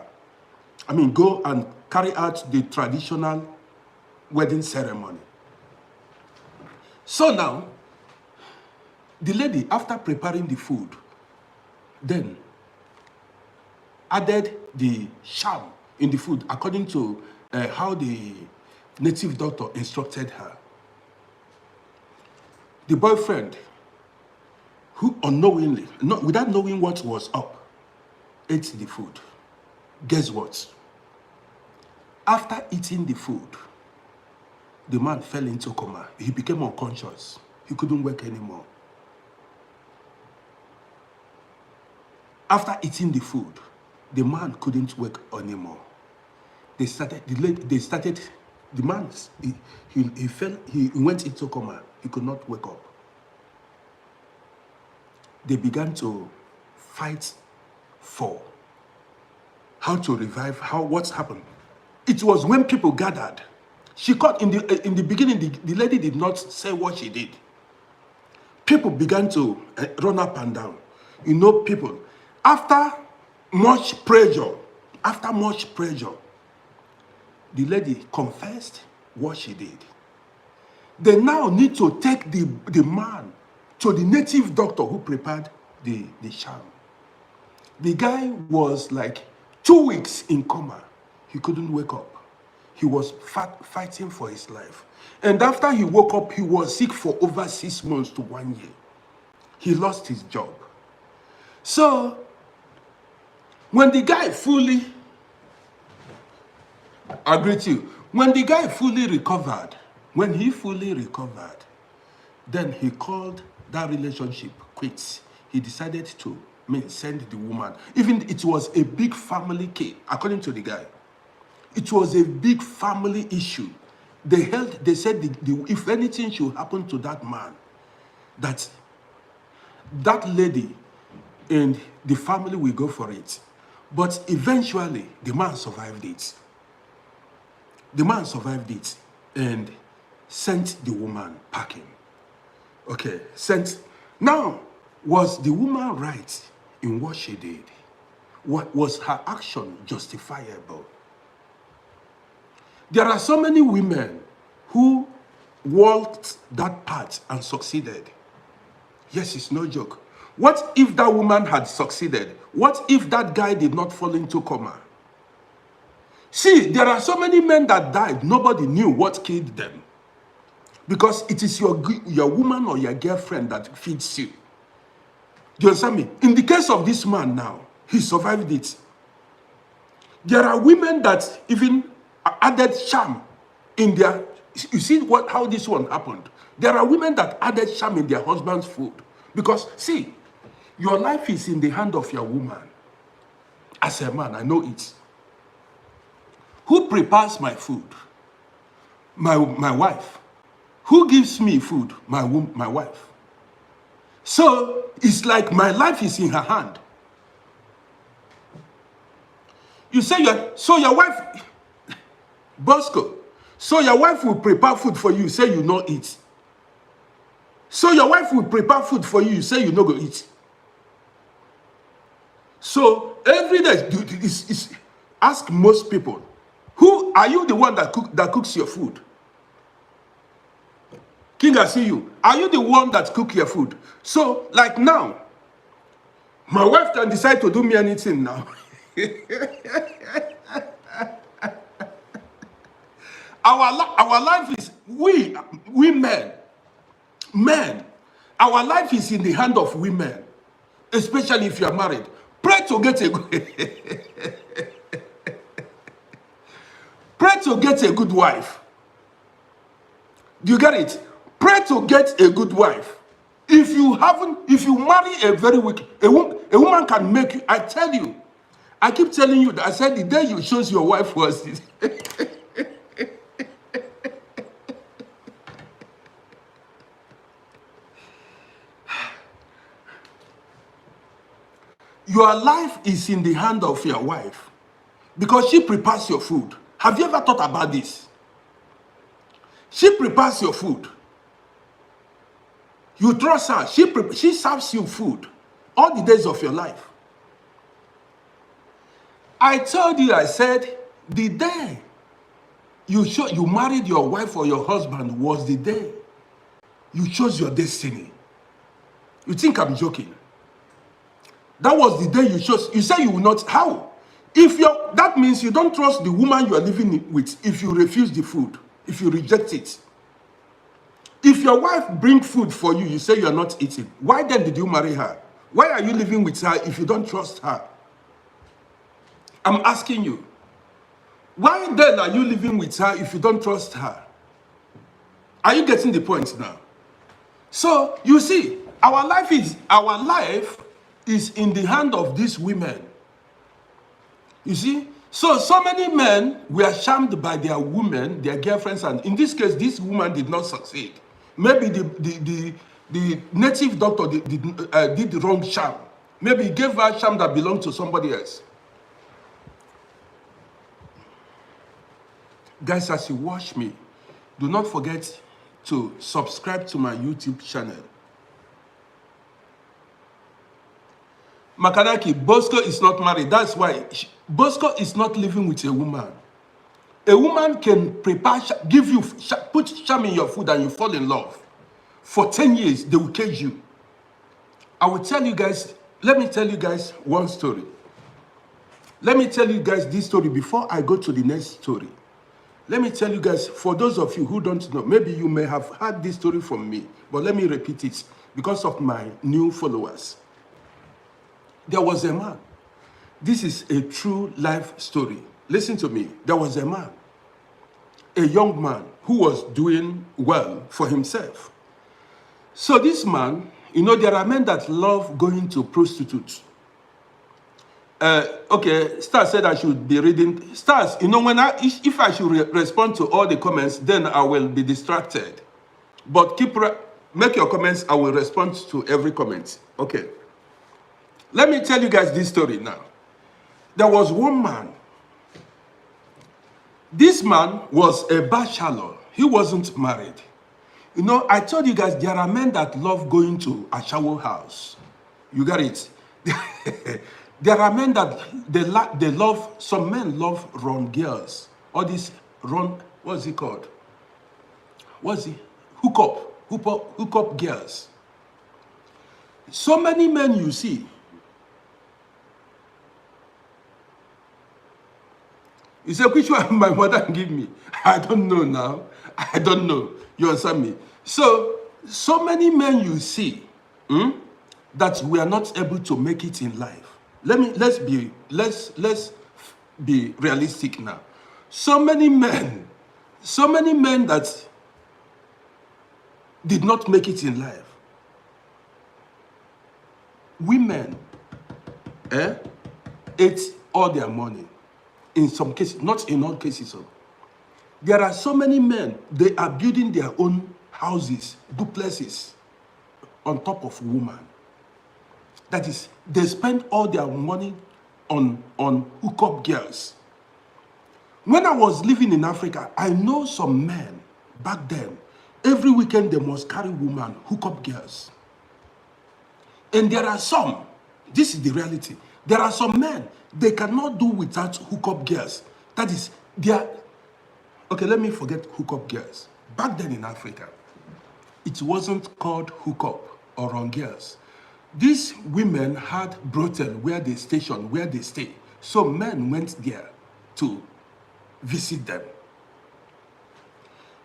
Go and carry out the traditional wedding ceremony. So now, The lady, after preparing the food, then added the sham in the food according to how the native doctor instructed her. The boyfriend, who unknowingly, not without knowing what was up, ate the food. Guess what? After eating the food, the man fell into coma. He became unconscious. He couldn't work anymore. After eating the food, the man couldn't work anymore. The man, he went into coma. He could not wake up. They began to fight for how to revive, what's happened. It was when people gathered. She caught in the beginning, the lady did not say what she did. People began to run up and down. You know, people, after much pressure, the lady confessed what she did. They now need to take the man to the native doctor who prepared the sham. The guy was like 2 weeks in coma. He couldn't wake up. He was fighting for his life. And after he woke up, he was sick for over 6 months to 1 year. He lost his job. So, when the guy fully, I agree with you, when the guy fully recovered, then he called that relationship quits. He decided to send the woman. Even it was a big family case, according to the guy. It was a big family issue. They said if anything should happen to that man, that lady and the family will go for it. But eventually, the man survived it. And sent the woman packing. Okay, Now, was the woman right in what she did? What was her action justifiable? There are so many women who walked that path and succeeded. Yes, it's no joke. What if that woman had succeeded? What if that guy did not fall into coma? See, there are so many men that died. Nobody knew what killed them. Because it is your woman or your girlfriend that feeds you. Do you understand me? In the case of this man now, he survived it. There are women that even added sham in their... You see how this one happened? There are women that added sham in their husband's food. Because, see, your life is in the hand of your woman. As a man, I know it. Who prepares my food? My wife. Who gives me food? My wife. So, it's like my life is in her hand. You say, your wife, Bosco, so your wife will prepare food for you, say you no eat. So your wife will prepare food for you, say you no go eat. So every day, ask most people, who are you the one that cooks your food? King, I see you. Are you the one that cooks your food? So, like now, my wife can decide to do me anything now. Our life is, we men, our life is in the hand of women, especially if you are married. Pray to get a pray to get a good wife. Do you get it? Pray to get a good wife. If you marry a very wicked, a woman can make you, I tell you, I keep telling you that I said the day you chose your wife was this. Your life is in the hand of your wife because she prepares your food. Have you ever thought about this? She prepares your food. You trust her. She serves you food all the days of your life. I told you, I said, the day you married your wife or your husband was the day you chose your destiny. You think I'm joking? That was the day you chose. You say you will not. How? If you're, that means you don't trust the woman you are living with if you refuse the food, if you reject it. If your wife brings food for you, you say you are not eating. Why then did you marry her? Why are you living with her if you don't trust her? I'm asking you. Why then are you living with her if you don't trust her? Are you getting the point now? So you see, our life is in the hand of these women. You see? So many men were charmed by their women, their girlfriends, and in this case, this woman did not succeed. Maybe the native doctor did the wrong charm. Maybe he gave her a charm that belonged to somebody else. Guys, as you watch me, do not forget to subscribe to my YouTube channel. Makanaki, Bosco is not married. That's why Bosco is not living with a woman. A woman can prepare, give you, put charm in your food and you fall in love. For 10 years, they will cage you. I will tell you guys, let me tell you guys one story. Let me tell you guys this story before I go to the next story. Let me tell you guys, for those of you who don't know, maybe you may have heard this story from me, but let me repeat it because of my new followers. There was a man. This is a true life story. Listen to me. There was a man, a young man who was doing well for himself. So this man, you know, there are men that love going to prostitutes. Okay, Stars said I should be reading. Stars, you know, if I should respond to all the comments, then I will be distracted. But make your comments, I will respond to every comment. Okay. Let me tell you guys this story now. There was one man. This man was a bachelor. He wasn't married. You know, I told you guys there are men that love going to a shower house. You got it? There are men that they love, some men love run girls. All these run, what's it called? What's it? Hook up girls. So many men you see. You say, which one my mother give me? I don't know now. I don't know. You understand me? So many men you see that we are not able to make it in life. Let's be realistic now. So many men that did not make it in life. Women ate all their money. In some cases, not in all cases. There are so many men, they are building their own houses, duplexes, on top of women. That is, they spend all their money on hookup girls. When I was living in Africa, I know some men back then, every weekend they must carry women, hookup girls. And there are some, this is the reality, there are some men, they cannot do without hookup girls. That is, they are, okay, let me forget hookup girls. Back then in Africa, it wasn't called hookup or run girls. These women had brothel where they stationed, where they stay. So men went there to visit them.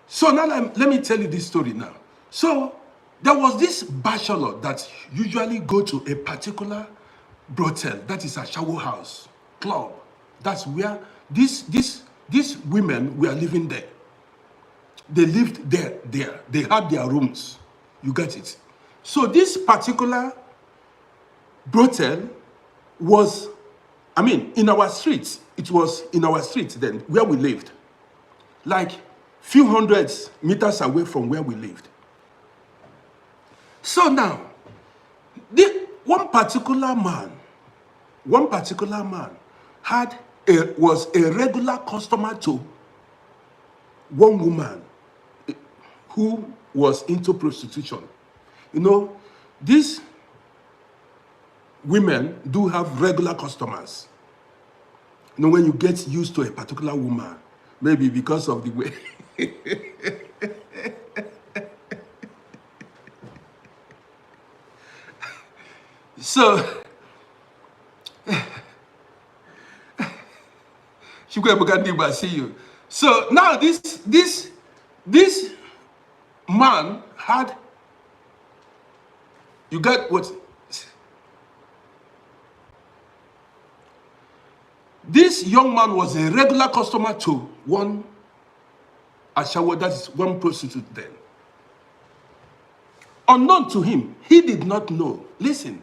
So now let me tell you this story now. So there was this bachelor that usually go to a particular brothel, that is a shower house, club. That's where these women were living there. They lived there. They had their rooms. You get it? So this particular brothel was, I mean, in our streets. It was in our streets then, where we lived. Like few hundred meters away from where we lived. So now, one particular man was a regular customer to one woman who was into prostitution. You know, these women do have regular customers. You know, when you get used to a particular woman, maybe because of the way. So, I see you. So now this man had, you got what? This young man was a regular customer to one ashawo, that is one prostitute then. Unknown to him, he did not know. Listen,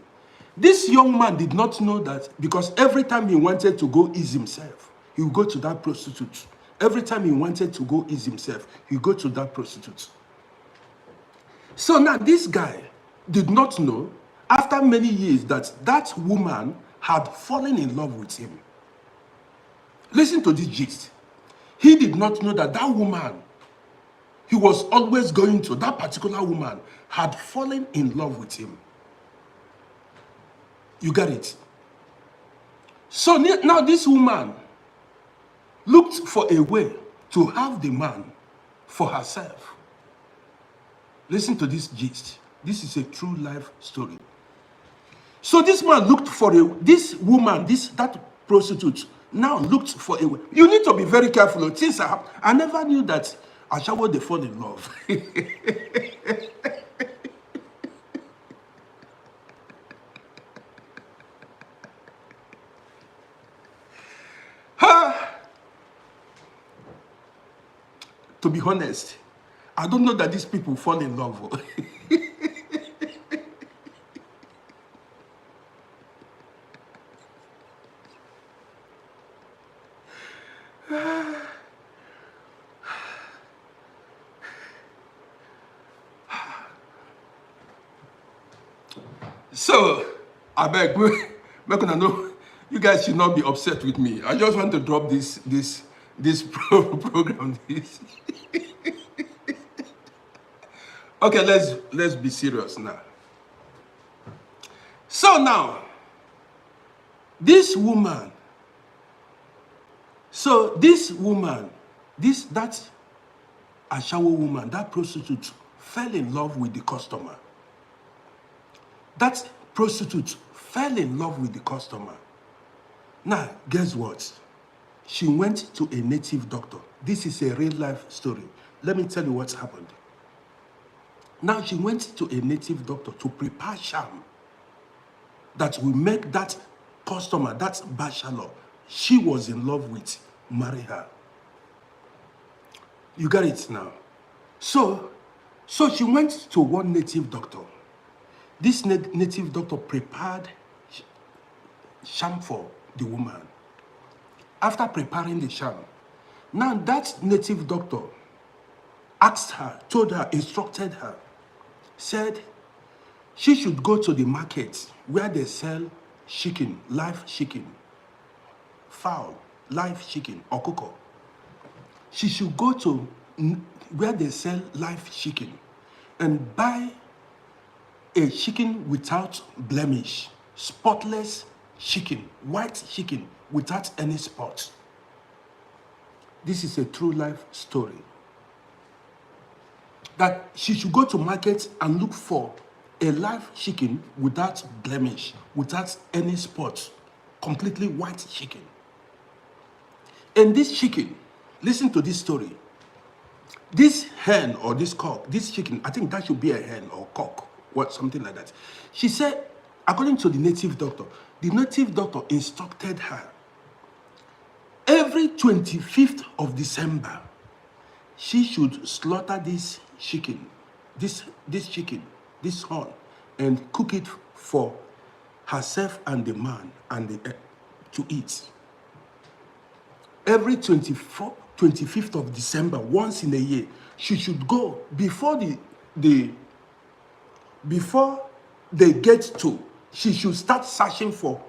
this young man did not know that, because every time he wanted to go ease himself, he would go to that prostitute. Every time he wanted to go ease himself, he would go to that prostitute. So now this guy did not know, after many years, that that woman had fallen in love with him. Listen to this gist. He did not know that that woman he was always going to, that particular woman, had fallen in love with him. You get it? So now this woman looked for a way to have the man for herself. Listen to this gist. This is a true life story. So this man looked for this woman, that prostitute, now looked for a way. You need to be very careful. Since I never knew that Ashawo, they fall in love. To be honest, I don't know that these people fall in love. So, I beg, know, you guys should not be upset with me. I just want to drop this program. Okay, let's be serious now. So now, this woman, that Ashawo woman, that prostitute, fell in love with the customer. That prostitute fell in love with the customer. Now, guess what? She went to a native doctor. This is a real life story. Let me tell you what's happened. Now, she went to a native doctor to prepare sham that will make that customer, that bachelor she was in love with, marry her. You got it now? So she went to one native doctor. This native doctor prepared sham for the woman. After preparing the sham, now that native doctor asked her, told her, instructed her, said she should go to the market where they sell chicken, live chicken, fowl, live chicken, or cocoa. She should go to where they sell live chicken and buy a chicken without blemish, spotless chicken, white chicken without any spots. This is a true life story. That she should go to market and look for a live chicken without blemish, without any spots, completely white chicken. And this chicken, listen to this story. This hen or this cock, this chicken, I think that should be a hen or cock, something like that. She said, according to the native doctor instructed her, every 25th of December, she should slaughter this chicken, this horn, and cook it for herself and the man to eat. Every 25th of December, once in a year, she should go before they get to, she should start searching for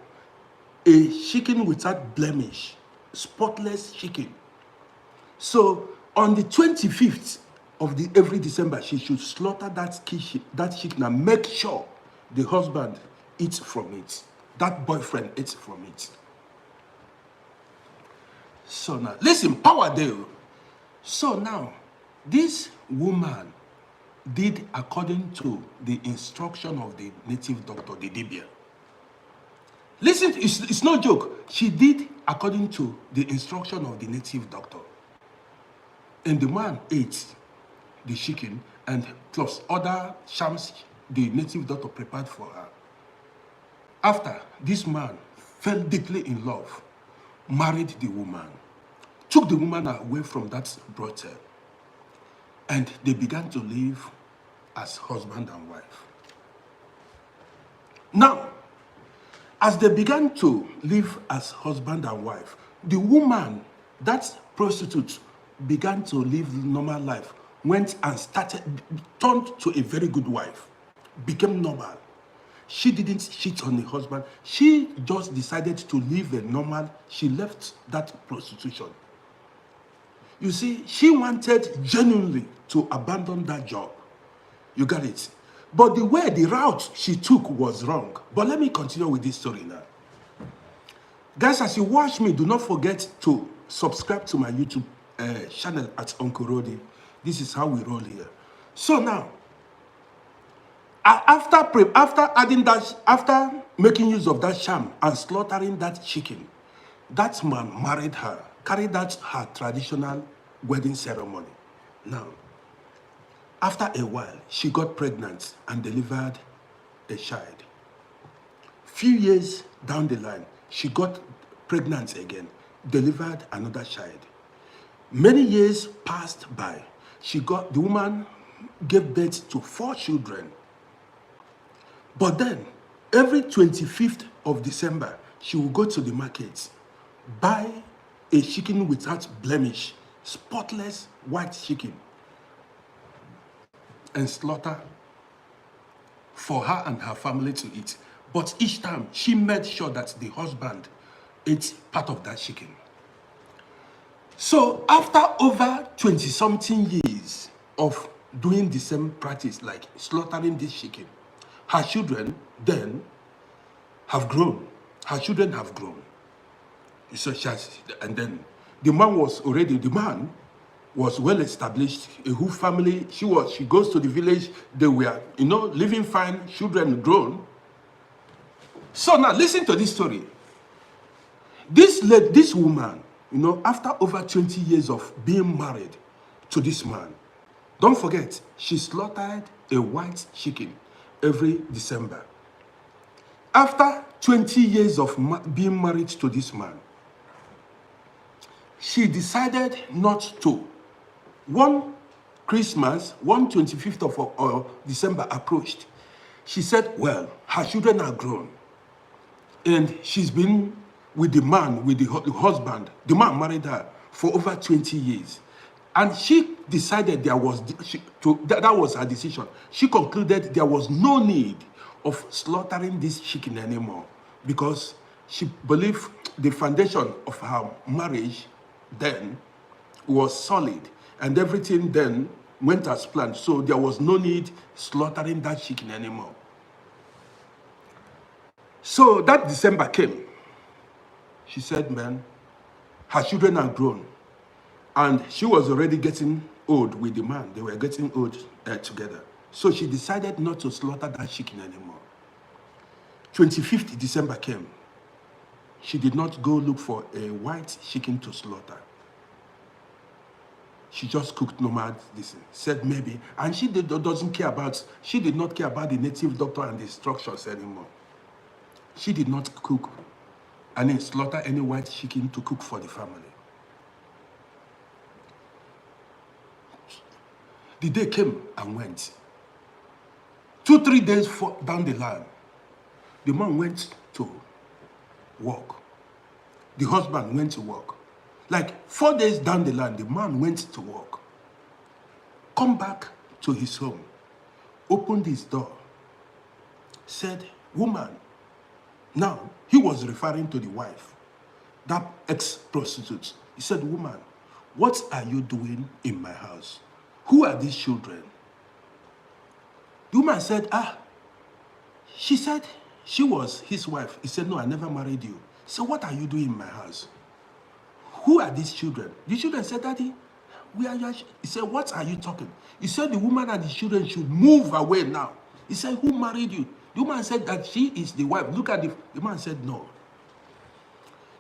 a chicken without blemish, spotless chicken. So on the 25th of every December, she should slaughter that chicken and make sure the husband eats from it, that boyfriend eats from it. So now, listen, power there. So now, this woman did according to the instruction of the native doctor, the Dibia. Listen, it's no joke. She did according to the instruction of the native doctor. And the man ate the chicken and plus other shams the native doctor prepared for her. After, this man fell deeply in love, married the woman, took the woman away from that brothel, and they began to live as husband and wife. Now, as they began to live as husband and wife, the woman, that prostitute, began to live normal life, went and turned to a very good wife, became normal. She didn't cheat on the husband. She just decided to live a normal, she left that prostitution. You see, she wanted genuinely to abandon that job. You got it? But the way, the route she took was wrong. But let me continue with this story now. Guys, as you watch me, do not forget to subscribe to my YouTube channel at Uncle RODDY. This is how we roll here. So now, after making use of that sham and slaughtering that chicken, that man married her, carried out her traditional wedding ceremony. Now, after a while, she got pregnant and delivered a child. Few years down the line, she got pregnant again, delivered another child. Many years passed by. The woman gave birth to 4 children. But then, every 25th of December, she will go to the market, buy a chicken without blemish, spotless white chicken, and slaughter for her and her family to eat. But each time, she made sure that the husband ate part of that chicken. So after over 20-something years of doing the same practice, like slaughtering this chicken, her children then have grown. Her children have grown. So and then the man was well established, a whole family. She goes to the village, they were, living fine, children grown. So now listen to this story. This woman, after over 20 years of being married to this man, don't forget, she slaughtered a white chicken every December. After 20 years of being married to this man, she decided not to. One Christmas, 25th of December approached. She said, well, her children are grown. And she's been with the man, with the husband. The man married her for over 20 years. And she decided that was her decision. She concluded there was no need of slaughtering this chicken anymore because she believed the foundation of her marriage then was solid and everything then went as planned. So there was no need slaughtering that chicken anymore. So that December came. She said, man, her children are grown. And she was already getting old with the man. They were getting old together. So she decided not to slaughter that chicken anymore. 25th December came. She did not go look for a white chicken to slaughter. She just cooked normal, said maybe. And she did not care about the native doctor and the instructions anymore. She did not cook and then slaughter any white chicken to cook for the family. The day came and went. 2-3 days down the line, the man went to work. The husband went to work. Like 4 days down the line, the man went to work. Come back to his home, opened his door, said, woman. Now, he was referring to the wife, that ex-prostitute. He said, woman, what are you doing in my house? Who are these children? The woman said, she said she was his wife. He said, no, I never married you. So what are you doing in my house? Who are these children? The children said, Daddy, we are your. He said, what are you talking? He said, the woman and the children should move away now. He said, who married you? The woman said that she is the wife. Look at the man said no.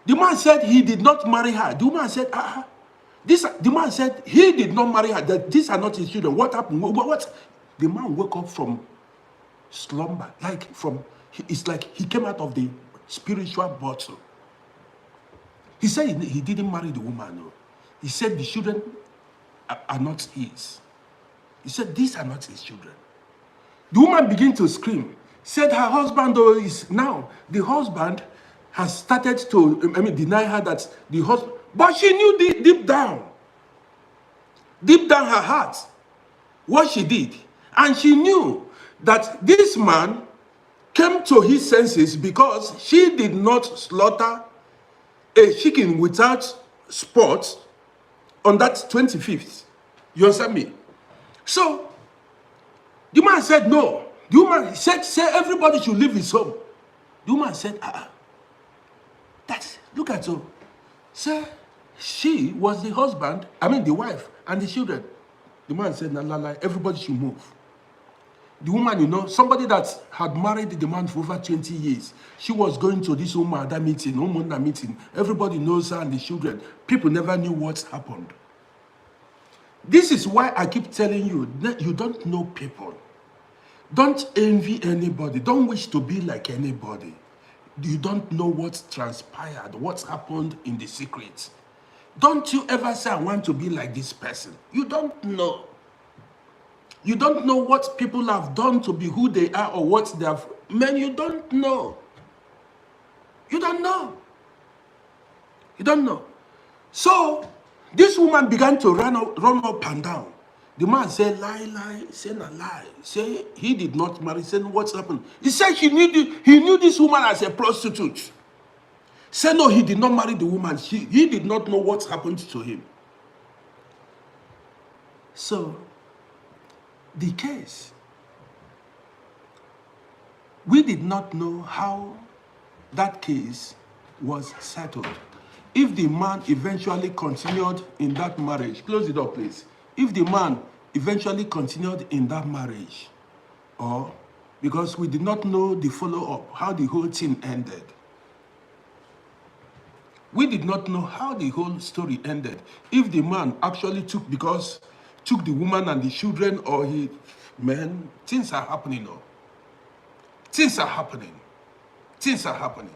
The man said he did not marry her. The woman said, the man said he did not marry her, that these are not his children. What happened? What? The man woke up from slumber, it's like he came out of the spiritual bottle. He said he didn't marry the woman. No. He said the children are not his. He said these are not his children. The woman began to scream. Said her husband, though, is now, the husband has started to, deny her that the husband, but she knew deep down her heart, what she did. And she knew that this man came to his senses because she did not slaughter a chicken without spot on that 25th. You understand me? So, the man said no. The woman said, say everybody should leave his home. The woman said, look at her. Say, she was the husband, the wife and the children. The man said, no, everybody should move. The woman, somebody that had married the man for over 20 years, she was going to this Umada meeting. Everybody knows her and the children. People never knew what happened. This is why I keep telling you, you don't know people. Don't envy anybody. Don't wish to be like anybody. You don't know what transpired, what happened in the secret. Don't you ever say, I want to be like this person. You don't know. You don't know what people have done to be who they are or what they have. Man, you don't know. You don't know. You don't know. So, this woman began to run up and down. The man said, lie, say a lie. Say he did not marry. Say, what's happened? He said he knew this woman as a prostitute. Say no, he did not marry the woman. He did not know what happened to him. So, the case, we did not know how that case was settled. If the man eventually continued in that marriage, close the door, please. If the man eventually continued in that marriage, or because we did not know the follow-up, how the whole thing ended. We did not know how the whole story ended. If the man actually took the woman and the children, or things are happening now. Things are happening. Things are happening.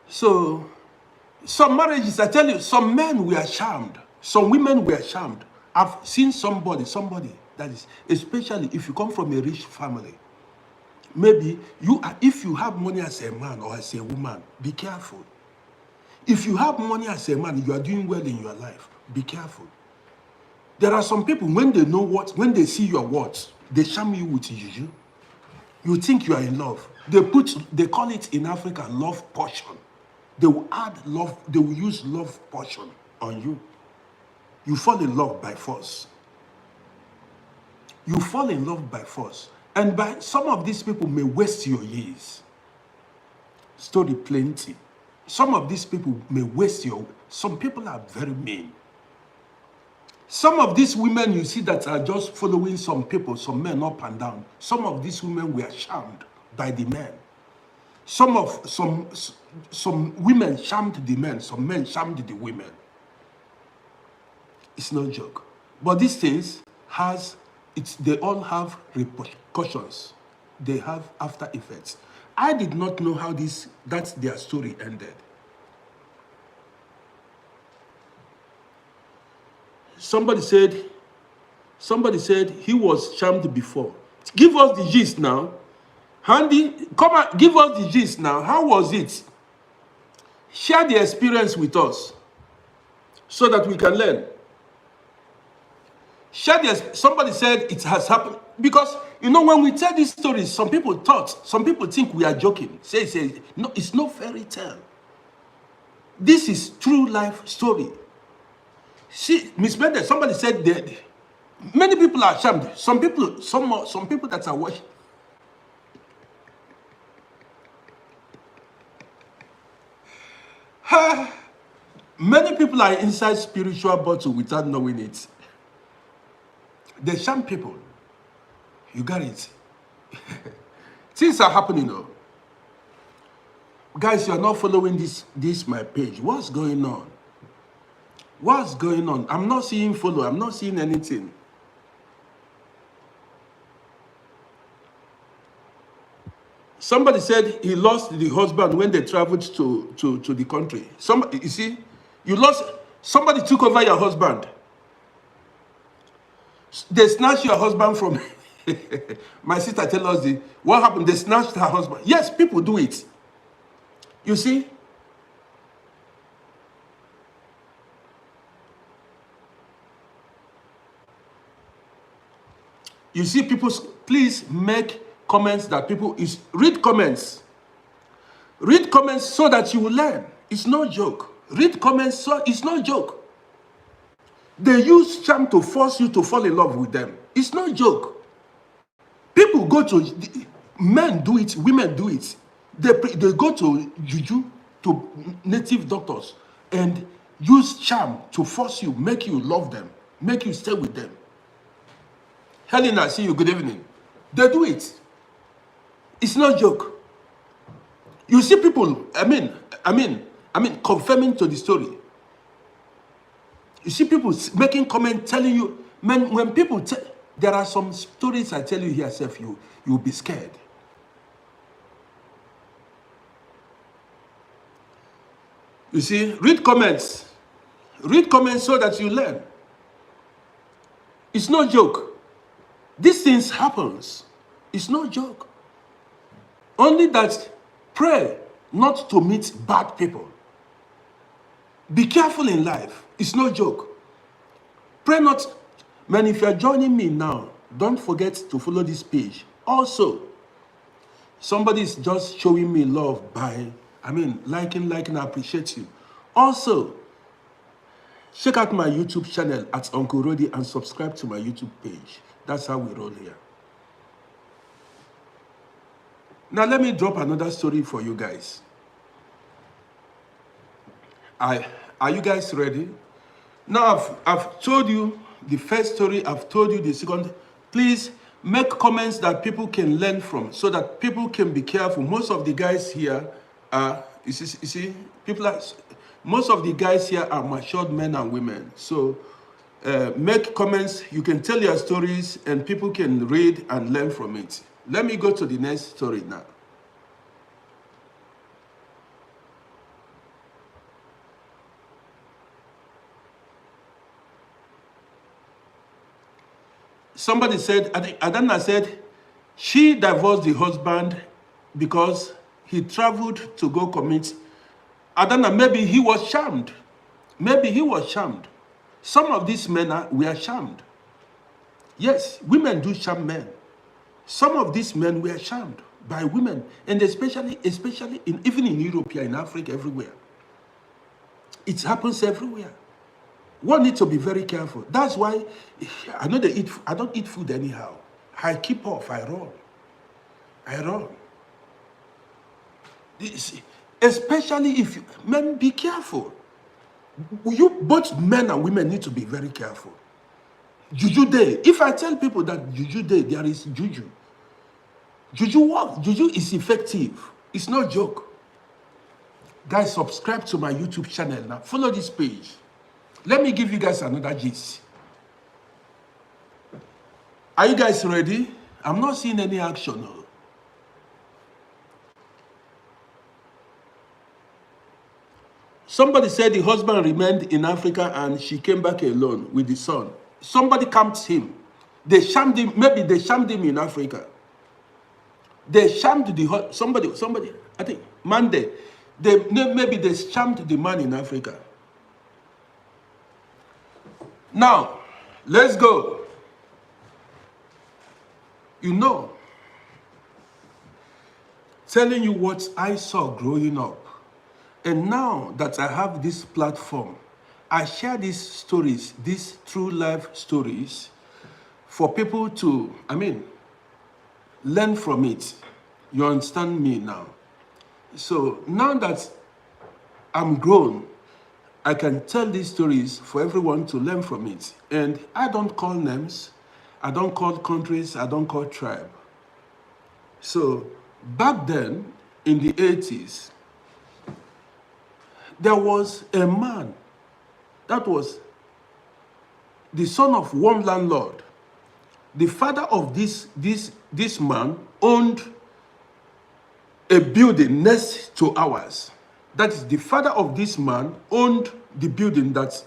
So, some marriages, I tell you, some men were charmed. Some women were charmed. I've seen somebody that is, especially if you come from a rich family, maybe if you have money as a man or as a woman, be careful. If you have money as a man, you are doing well in your life, be careful. There are some people, when they see your words, they charm you with juju. You think you are in love. They call it in Africa, love potion. They will add love, they will use love potion on you. You fall in love by force. You fall in love by force. And by some of these people may waste your years. Story plenty. Some of these people may waste some people are very mean. Some of these women you see that are just following some people, some men up and down. Some of these women were charmed by the men. Some women charmed the men, some men charmed the women. It's no joke. But these things they all have repercussions. They have after effects. I did not know how that's their story ended. Somebody said he was charmed before. Give us the gist now. Handy, come on, give us the gist now. How was it? Share the experience with us so that we can learn. Somebody said it has happened. Because, when we tell these stories, some people think we are joking. Say, no, it's no fairy tale. This is true life story. See, Miss Mendes, somebody said that many people are charmed. Some people that are watching. Many people are inside spiritual bottle without knowing it. They sham people. You got it. Things are happening though. Guys, you're not following this my page. What's going on? What's going on? I'm not seeing follow. I'm not seeing anything. Somebody said he lost the husband when they traveled to the country. You see, you lost, somebody took over your husband. They snatched your husband from, my sister tell us what happened. They snatched her husband. Yes, people do it. You see? You see people, please make comments that people, read comments. Read comments so that you will learn. It's no joke. Read comments, so it's no joke. They use charm to force you to fall in love with them. It's no joke. People go to, men do it, women do it. They go to juju, to native doctors, and use charm to force you, make you love them, make you stay with them. Helen, I see you. Good evening. They do it. It's no joke. You see people, I mean, confirming to the story. You see people making comments telling you, man, when people there are some stories I tell you here, self, you'll be scared. You see, read comments. Read comments so that you learn. It's no joke. These things happens. It's no joke. Only that pray not to meet bad people. Be careful in life. It's no joke. Pray not. Man, if you're joining me now, don't forget to follow this page. Also, somebody is just showing me love by, liking, I appreciate you. Also, check out my YouTube channel at Uncle Roddy and subscribe to my YouTube page. That's how we roll here. Now, let me drop another story for you guys. Are you guys ready? Now, I've told you the first story. I've told you the second. Please make comments that people can learn from so that people can be careful. Most of the guys here are, you see, most of the guys here are matured men and women. So, make comments, you can tell your stories and people can read and learn from it. Let me go to the next story now. Somebody said, I think Adana said, she divorced the husband because he traveled to go commit. Adana, maybe he was charmed. Maybe he was charmed. Some of these men were charmed. Yes, women do charm men. Some of these men were charmed by women, and especially even in Europe, in Africa, everywhere. It happens everywhere. One needs to be very careful. That's why I don't eat food anyhow. I keep off. I run. Especially if men, be careful. Both men and women need to be very careful. Juju day. If I tell people that juju day, there is juju. Juju works. Juju is effective. It's no joke. Guys, subscribe to my YouTube channel now. Follow this page. Let me give you guys another gist. Are you guys ready? I'm not seeing any action. No. Somebody said the husband remained in Africa and she came back alone with the son. Somebody camped him. They shamed him. Maybe they shamed him in Africa. They shamed somebody. I think Monday. Maybe they shamed the man in Africa. Now, let's go. Telling you what I saw growing up. And now that I have this platform, I share these stories, these true life stories, for people to, learn from it. You understand me now? So now that I'm grown, I can tell these stories for everyone to learn from it. And I don't call names. I don't call countries, I don't call tribe. So back then, in the 80s, there was a man that was the son of one landlord. The father of this man owned a building next to ours. That is, the father of this man owned the building that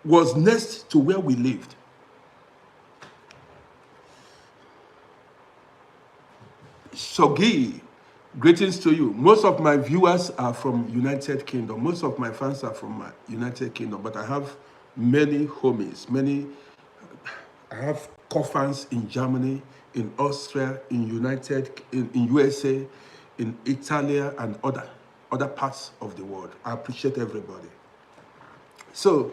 was next to where we lived. Shogi, greetings to you. Most of my viewers are from United Kingdom. Most of my fans are from United Kingdom, but I have many homies, I have co-fans in Germany, in Austria, in USA, in Italy, and other parts of the world. I appreciate everybody. So,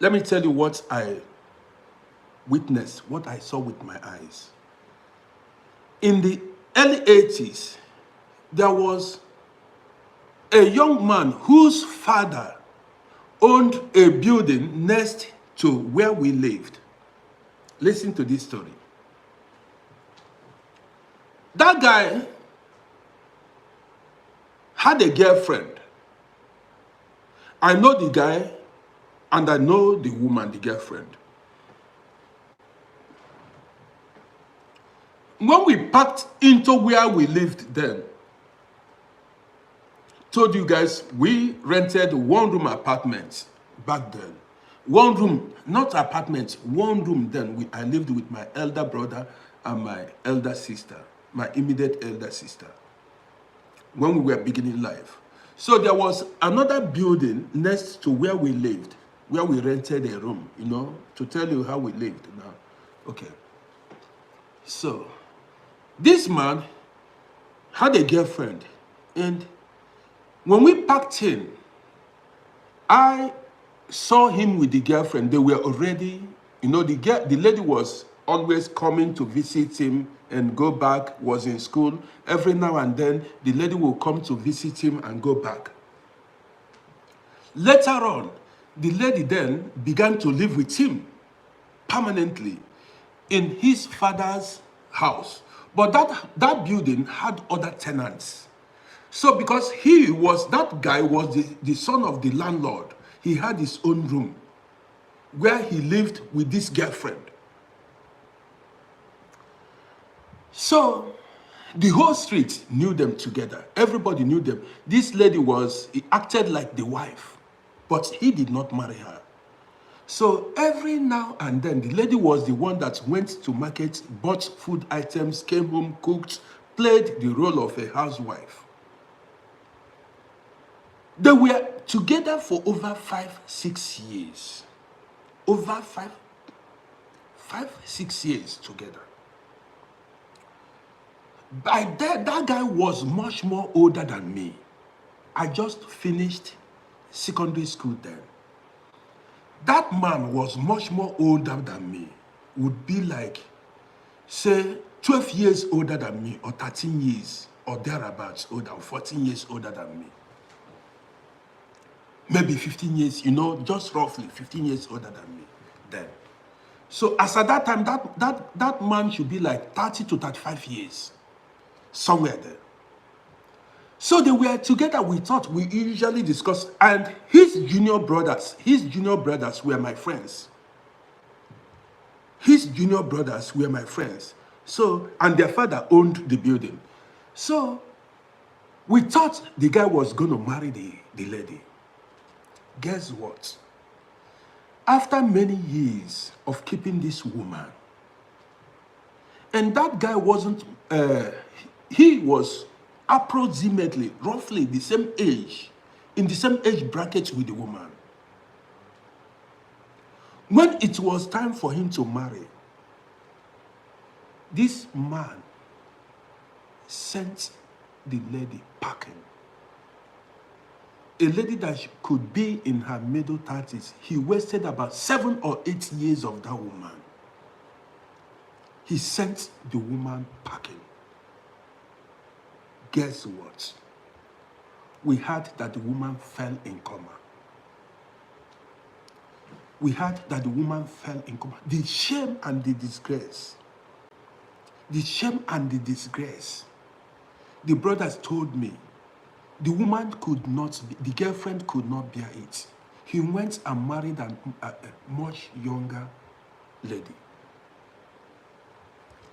let me tell you what I witnessed, what I saw with my eyes. In the early 80s, there was a young man whose father owned a building next to where we lived. Listen to this story. That guy had a girlfriend. I know the guy and I know the woman, the girlfriend. When we packed into where we lived then, told you guys we rented one-room apartments back then. One room, not apartments, one room then. I lived with my elder brother and my elder sister, my immediate elder sister, when we were beginning life. So there was another building next to where we lived, where we rented a room, to tell you how we lived now. Okay. So this man had a girlfriend, and when we packed in, I saw him with the girlfriend. They were already, the lady was always coming to visit him and go back, was in school. Every now and then, the lady will come to visit him and go back. Later on, the lady then began to live with him permanently in his father's house. But that building had other tenants. So because that guy was the son of the landlord, he had his own room where he lived with this girlfriend. So the whole street knew them together. Everybody knew them. This lady he acted like the wife, but he did not marry her. So every now and then, the lady was the one that went to market, bought food items, came home, cooked, played the role of a housewife. They were together for over 5-6 years. Over 5-6 years together. By then, that guy was much more older than me. I just finished secondary school then. That man was much more older than me. Would be like, say, 12 years older than me, or 13 years, or thereabouts older, or 14 years older than me. Maybe 15 years, just roughly 15 years older than me then. So as at that time, that man should be like 30 to 35 years, somewhere there. So they were together. We usually discussed, and his junior brothers were my friends. His junior brothers were my friends. So, and their father owned the building. So we thought the guy was going to marry the lady. Guess what? After many years of keeping this woman, and that guy he was approximately, roughly the same age, in the same age bracket with the woman. When it was time for him to marry, this man sent the lady packing. A lady that could be in her middle 30s, he wasted about 7 or 8 years of that woman. He sent the woman packing. Guess what? We heard that the woman fell in coma. we heard that the woman fell in coma. The shame and the disgrace. The shame and the disgrace. The brothers told me the woman could not, the girlfriend could not bear it. He went and married a much younger lady.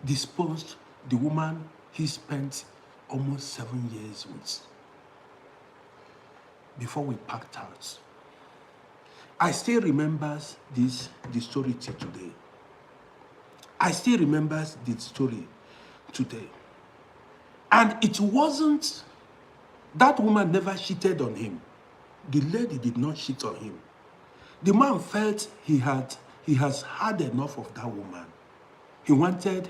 Disposed the woman he spent almost 7 years with before we packed out. I still remember the story till today. I still remember the story today. And it wasn't, that woman never cheated on him. The lady did not cheat on him. The man felt he has had enough of that woman. He wanted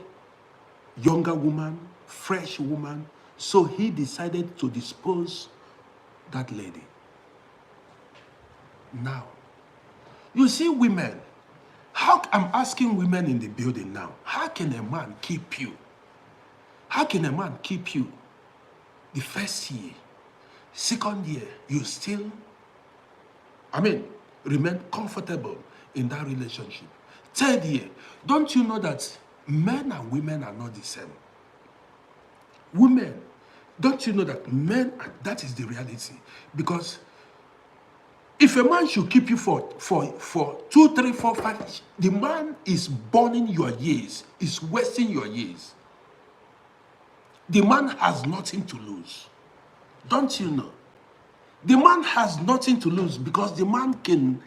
younger woman, fresh woman, so he decided to dispose that lady. Now, you see women, I'm asking women in the building now, how can a man keep you? How can a man keep you? The first year, second year, you still, remain comfortable in that relationship. Third year, don't you know that men and women are not the same? Women, don't you know that men, that is the reality? Because if a man should keep you for 2, 3, 4, 5, the man is burning your years, is wasting your years. The man has nothing to lose. Don't you know? The man has nothing to lose because the man can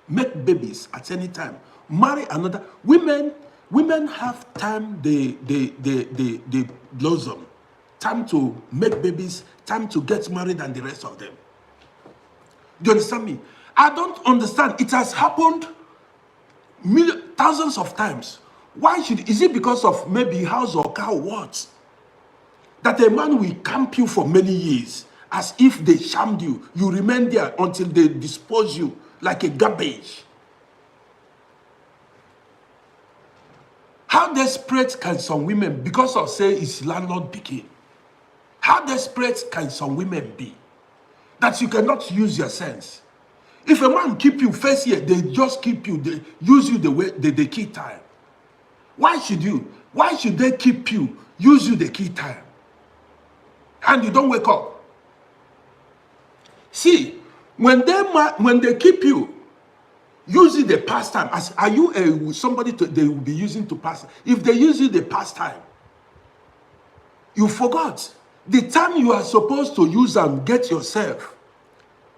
make babies at any time. Marry another. Women have time they blossom. Time to make babies, time to get married and the rest of them. Do you understand me? I don't understand. It has happened thousands of times. Why is it because of maybe house or car or what? That a man will camp you for many years as if they shamed you. You remain there until they dispose you like a garbage. How desperate can some women, because of say it's landlord picking, how desperate can some women be that you cannot use your sense? If a man keep you first year, they just keep you, they use you the way they keep time. Why should they keep you, use you the key time? And you don't wake up. See, when they keep you, using the pastime, are you somebody they will be using to pass? If they use you the pastime, you forgot the time you are supposed to use and get yourself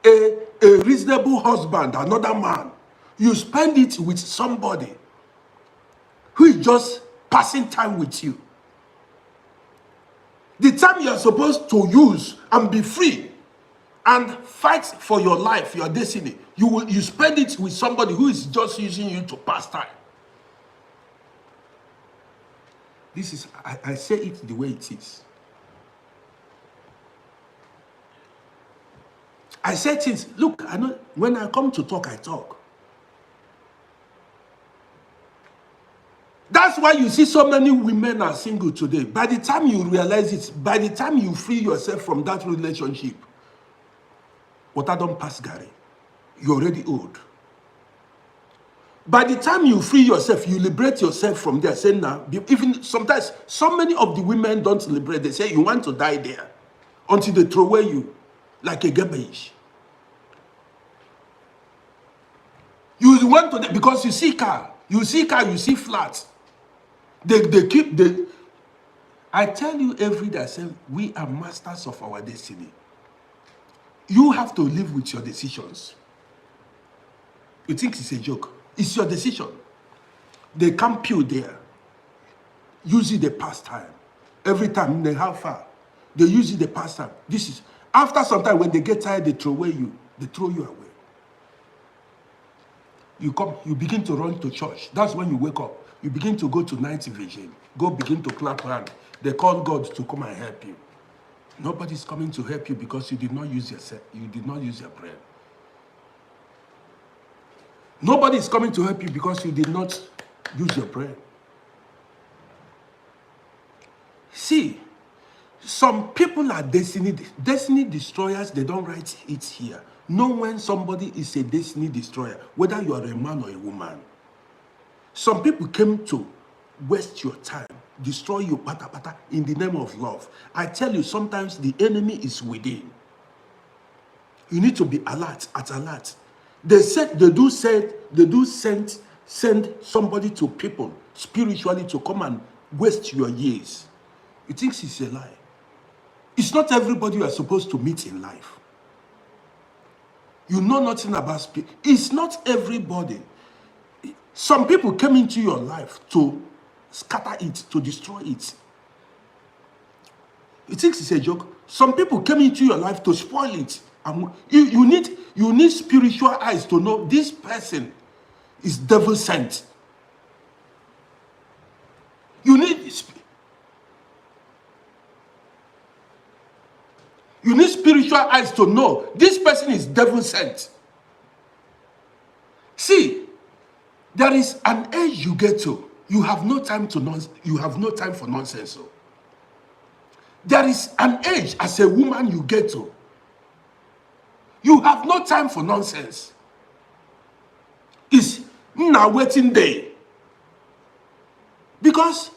a reasonable husband, another man. You spend it with somebody who is just passing time with you. The time you are supposed to use and be free and fight for your life, your destiny, you spend it with somebody who is just using you to pass time. This is, I say it the way it is. I say things, look, I know when I come to talk, I talk. That's why you see so many women are single today. By the time you realize it, by the time you free yourself from that relationship, what I don't pass Gary, you're already old. By the time you free yourself, you liberate yourself from there. Say now, even sometimes, so many of the women don't liberate. They say you want to die there until they throw away you like a garbage. You want to, because you see car, you see flat. I tell you every day, I say, we are masters of our destiny. You have to live with your decisions. You think it's a joke. It's your decision. They camp you there. Use it the pastime. Every time they have far, they use it the pastime. This is, after some time, when they get tired, they throw away you. They throw you away. You come, you begin to run to church. That's when you wake up. You begin to go to night vigil. Go begin to clap hand. They call God to come and help you. Nobody's coming to help you because you did not use yourself. You did not use your brain. Nobody is coming to help you because you did not use your brain. See, some people are destiny destroyers. They don't write it here. Know when somebody is a destiny destroyer, whether you are a man or a woman. Some people came to waste your time, destroy you pata pata in the name of love. I tell you, sometimes the enemy is within. You need to be alert, at alert. They do send somebody to people spiritually to come and waste your years. You think it's a lie? It's not everybody you are supposed to meet in life. You know nothing about spirit. It's not everybody. Some people came into your life to scatter it, to destroy it. You think it's a joke? Some people came into your life to spoil it. You need spiritual eyes to know this person is devil sent. You need spiritual eyes to know this person is devil sent. See, there is an age you get to. You have no time for nonsense. So. There is an age as a woman you get to. You have no time for nonsense. It's now waiting day. Because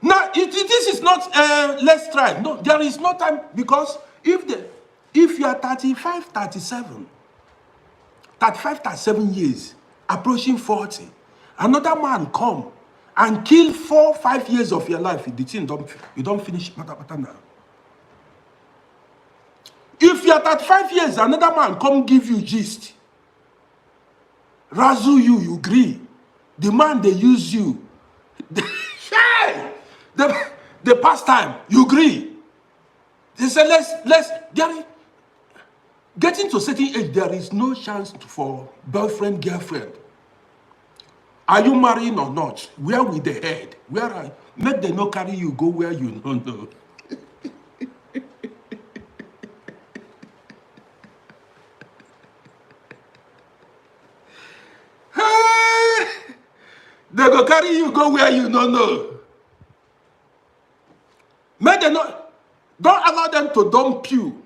now this is not let's try. No, there is no time, because if you are 35, 37 years, approaching 40, another man come and kill 4, 5 years of your life. The thing you don't finish now. If you are 35 years, another man come give you gist, razzle you, you agree. The man they use you, the pastime, you agree. They say getting to a certain age, there is no chance for boyfriend, girlfriend. Are you marrying or not? Where with the head? Make them not carry you go where you don't know. They go carry you go where you don't know. Make them not. Don't allow them to dump you.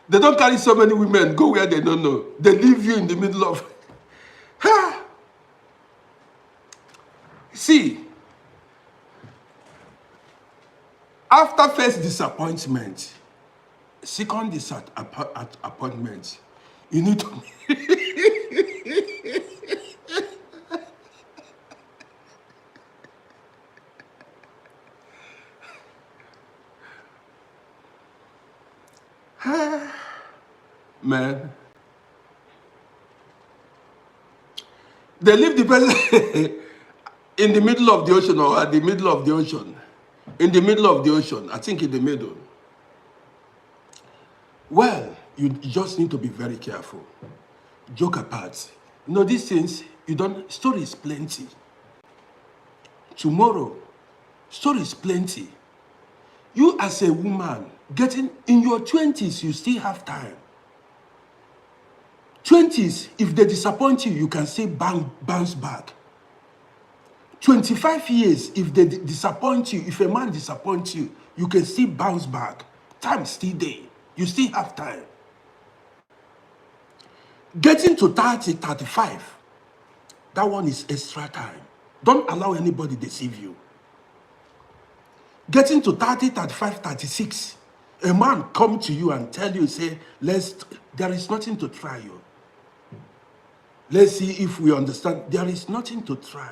They don't carry so many women go where they don't know. They leave you in the middle of. See, after first disappointment, second disappointment, you need to. Man, they leave the person in the middle of the ocean, or at the middle of the ocean. In the middle of the ocean, I think in the middle. Well, you just need to be very careful. Joke apart. You know, these things, story is plenty. Tomorrow, story is plenty. You as a woman, getting in your 20s, you still have time. 20s, if they disappoint you, you can say bounce back. 25 years, if they disappoint you, if a man disappoints you, you can still bounce back. Time still there. You still have time. Getting to 30, 35, that one is extra time. Don't allow anybody deceive you. Getting to 30, 35, 36, a man come to you and tell you, say, there is nothing to try you. Let's see if we understand. There is nothing to try.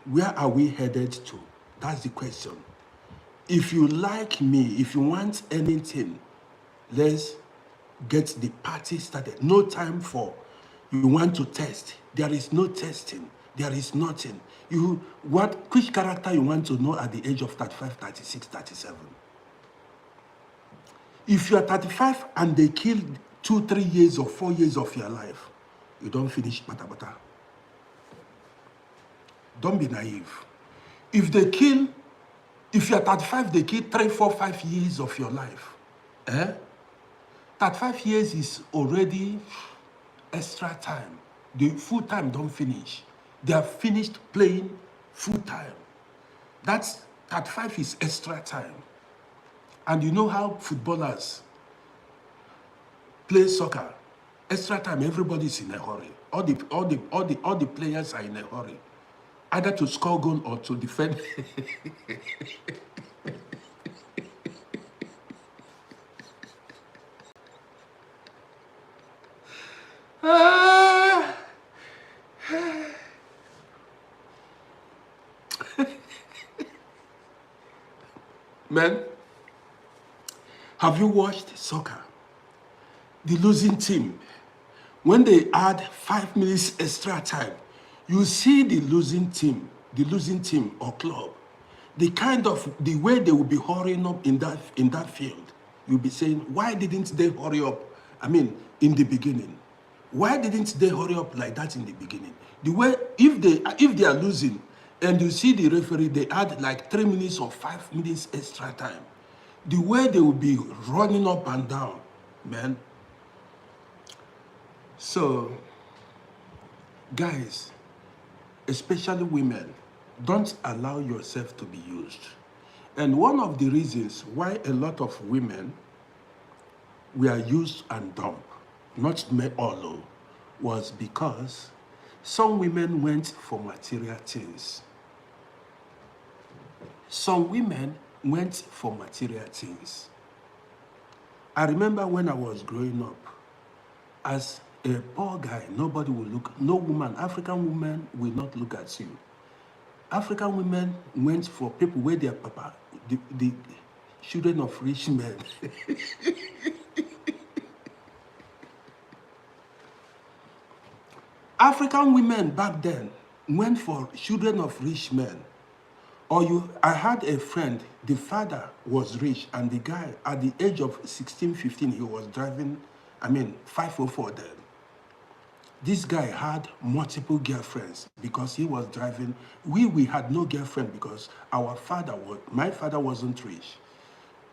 Where are we headed to? That's the question. If you like me, if you want anything, let's get the party started. No time for you want to test. There is no testing. There is nothing. Which character you want to know at the age of 35, 36, 37? If you are 35 and they kill 2, 3 years or 4 years of your life, you don't finish bata bata. Don't be naive. If they kill If you're 35, they kill 3, 4, 5 years of your life. 35 years is already extra time. The full time don't finish. They are finished playing full time. That's 35 is extra time. And you know how footballers play soccer? Extra time, everybody's in a hurry. All the players are in a hurry, either to score goal or to defend. Man, have you watched soccer? The losing team, when they add 5 minutes extra time, you see the losing team or club, the way they will be hurrying up in that field. You'll be saying, why didn't they hurry up? I mean, in the beginning, why didn't they hurry up like that in the beginning? The way, if they are losing, and you see the referee, they add like 3 minutes or 5 minutes extra time. The way they will be running up and down, man. So, guys, especially women, don't allow yourself to be used. And one of the reasons why a lot of women were used and dumped, not all, was because some women went for material things. Some women went for material things. I remember when I was growing up, as a poor guy, nobody will look, no woman, African woman will not look at you. African women went for people where their papa, the children of rich men. African women back then went for children of rich men. I had a friend, the father was rich, and the guy, at the age of 16, 15, he was driving, 504 then. This guy had multiple girlfriends because he was driving. We had no girlfriend because my father wasn't rich.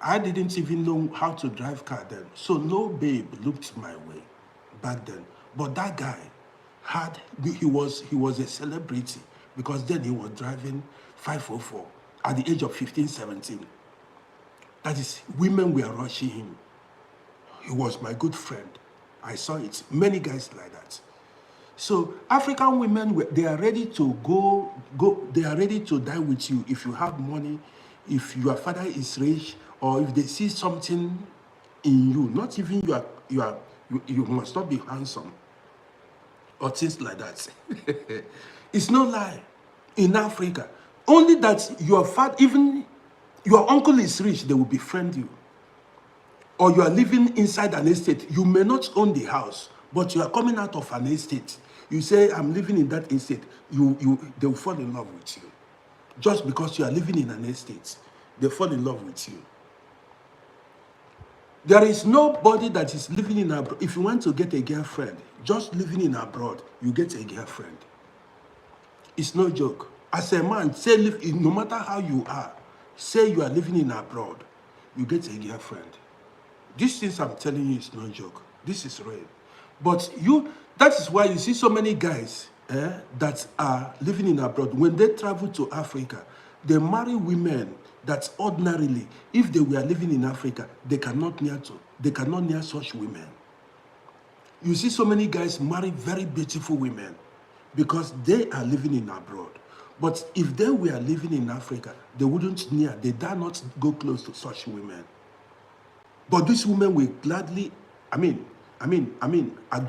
I didn't even know how to drive car then. So no babe looked my way back then. But that guy he was a celebrity because then he was driving 504 at the age of 15, 17. That is, women were rushing him. He was my good friend. I saw it. Many guys like that. So African women, they are ready to go. They are ready to die with you if you have money, if your father is rich, or if they see something in you. Not even you must not be handsome, or things like that. It's no lie. In Africa, only that your father, even your uncle is rich, they will befriend you. Or you are living inside an estate. You may not own the house, but you are coming out of an estate. You say, I'm living in that estate. They will fall in love with you. Just because you are living in an estate, they fall in love with you. There is nobody that is living in abroad. If you want to get a girlfriend, just living in abroad, you get a girlfriend. It's no joke. As a man, say, no matter how you are, say you are living in abroad, you get a girlfriend. These things I'm telling you is no joke. This is real. But that is why you see so many guys that are living in abroad. When they travel to Africa, they marry women that ordinarily, if they were living in Africa, they cannot near such women. You see so many guys marry very beautiful women because they are living in abroad. But if they were living in Africa, they dare not go close to such women. But these women will gladly, agree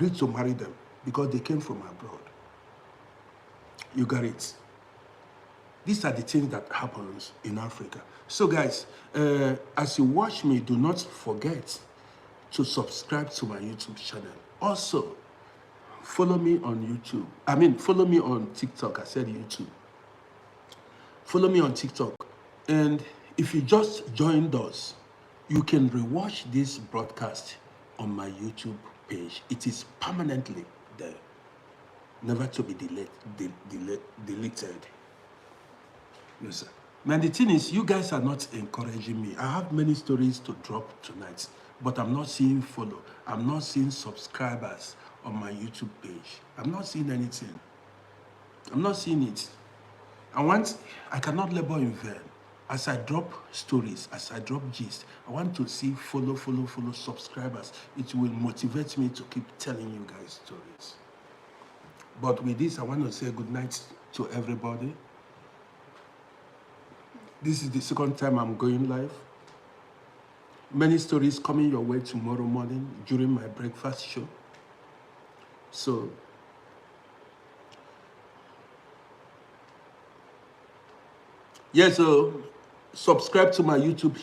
to marry them because they came from abroad. You got it. These are the things that happens in Africa. So guys, as you watch me, do not forget to subscribe to my YouTube channel. Also, follow me on YouTube. Follow me on TikTok. I said YouTube. Follow me on TikTok. And if you just joined us, you can rewatch this broadcast on my YouTube page. It is permanently there, never to be deleted. Yes, sir. Man, the thing is, you guys are not encouraging me. I have many stories to drop tonight, but I'm not seeing follow. I'm not seeing subscribers on my YouTube page. I'm not seeing anything. I'm not seeing it. I cannot labor in vain. As I drop stories, as I drop gist, I want to see follow subscribers. It will motivate me to keep telling you guys stories. But with this, I want to say good night to everybody. This is the second time I'm going live. Many stories coming your way tomorrow morning during my breakfast show. So, yes, so subscribe to my YouTube.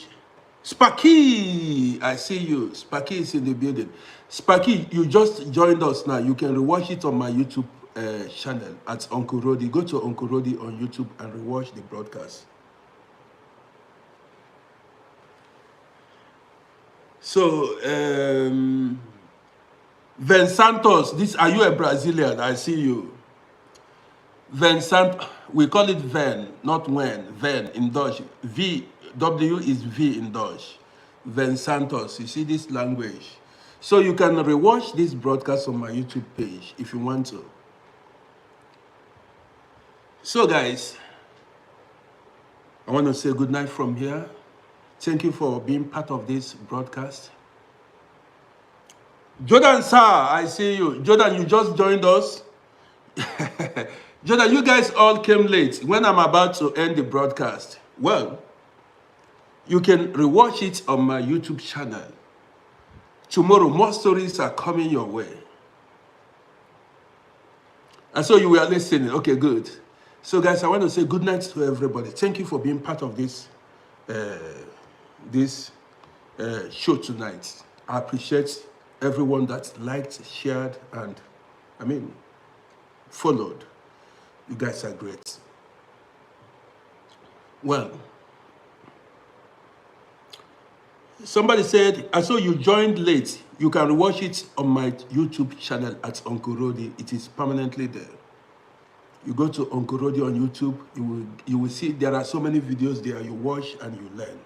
Sparky, I see you. Sparky is in the building. Sparky, you just joined us now. You can rewatch it on my YouTube channel at Uncle RODDY. Go to Uncle RODDY on YouTube and rewatch the broadcast. So, Ven Santos, are you a Brazilian? I see you. Ven we call it Ven, not when. Ven in Dutch. W is V in Dutch. Ven Santos, you see this language. So you can rewatch this broadcast on my YouTube page if you want to. So guys, I want to say good night from here. Thank you for being part of this broadcast. Jordan, sir, I see you. Jordan, you just joined us. Jordan, you guys all came late when I'm about to end the broadcast. Well, you can rewatch it on my YouTube channel. Tomorrow, more stories are coming your way. And so you were listening. Okay, good. So guys, I want to say good night to everybody. Thank you for being part of this show tonight. I appreciate everyone that liked, shared, and followed. You guys are great. Well, somebody said, I saw you joined late. You can watch it on my YouTube channel at Uncle RODDY. It is permanently there. You go to Uncle RODDY on YouTube, you will see there are so many videos there. You watch and you learn.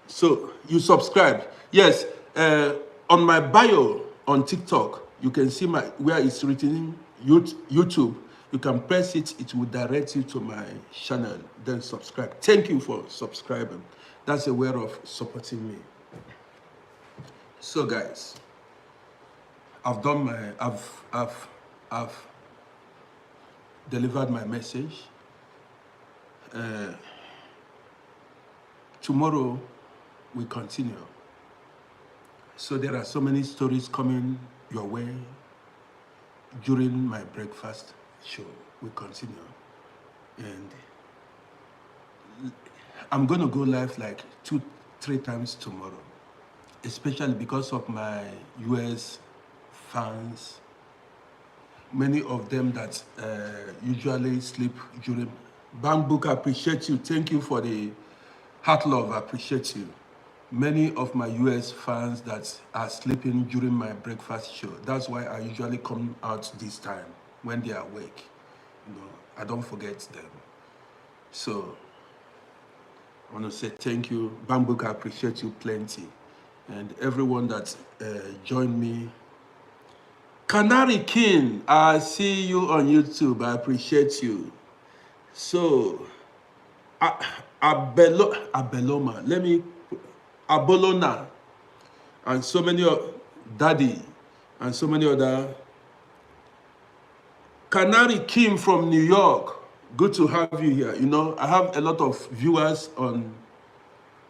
So you subscribe. Yes, on my bio on TikTok, you can see where it's written YouTube. You can press it, it will direct you to my channel, then subscribe. Thank you for subscribing. That's a way of supporting me. So guys, I've delivered my message. Tomorrow we continue. So there are so many stories coming your way during my breakfast show. We continue. And I'm going to go live like 2-3 times tomorrow, especially because of my US fans. Many of them that usually sleep during. Bamboo, I appreciate you. Thank you for the heart love. I appreciate you. Many of my US fans that are sleeping during my breakfast show. That's why I usually come out this time when they are awake. I don't forget them. So I want to say thank you. Bamboo, I appreciate you plenty. And everyone that joined me. Canary King, I see you on YouTube. I appreciate you. So, Abolona, and so many Daddy, and so many other. Canary King from New York, good to have you here. I have a lot of viewers on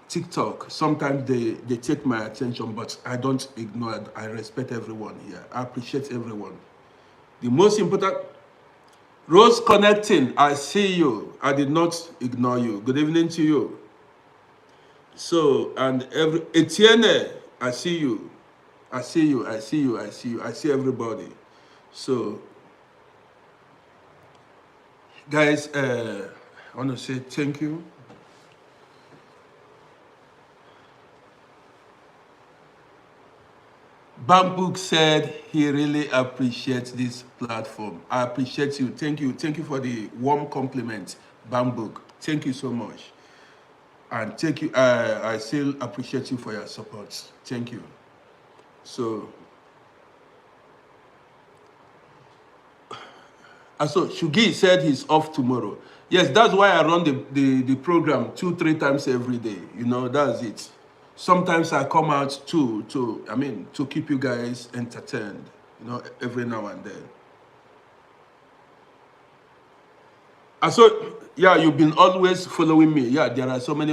TikTok. Sometimes they take my attention, but I don't ignore it. I respect everyone here. I appreciate everyone. The most important, Rose Connecting, I see you. I did not ignore you. Good evening to you. So, and Etienne, I see you. I see you, I see you, I see you. I see everybody. So, guys, I want to say thank you. Bamboo said he really appreciates this platform. I appreciate you. Thank you. Thank you for the warm compliment, Bamboo. Thank you so much. And thank you. I still appreciate you for your support. Thank you. So, so Shugi said he's off tomorrow. Yes, that's why I run the program 2-3 times every day. You know, that's it. Sometimes I come out to keep you guys entertained, you know, every now and then. And so, yeah, you've been always following me. Yeah, there are so many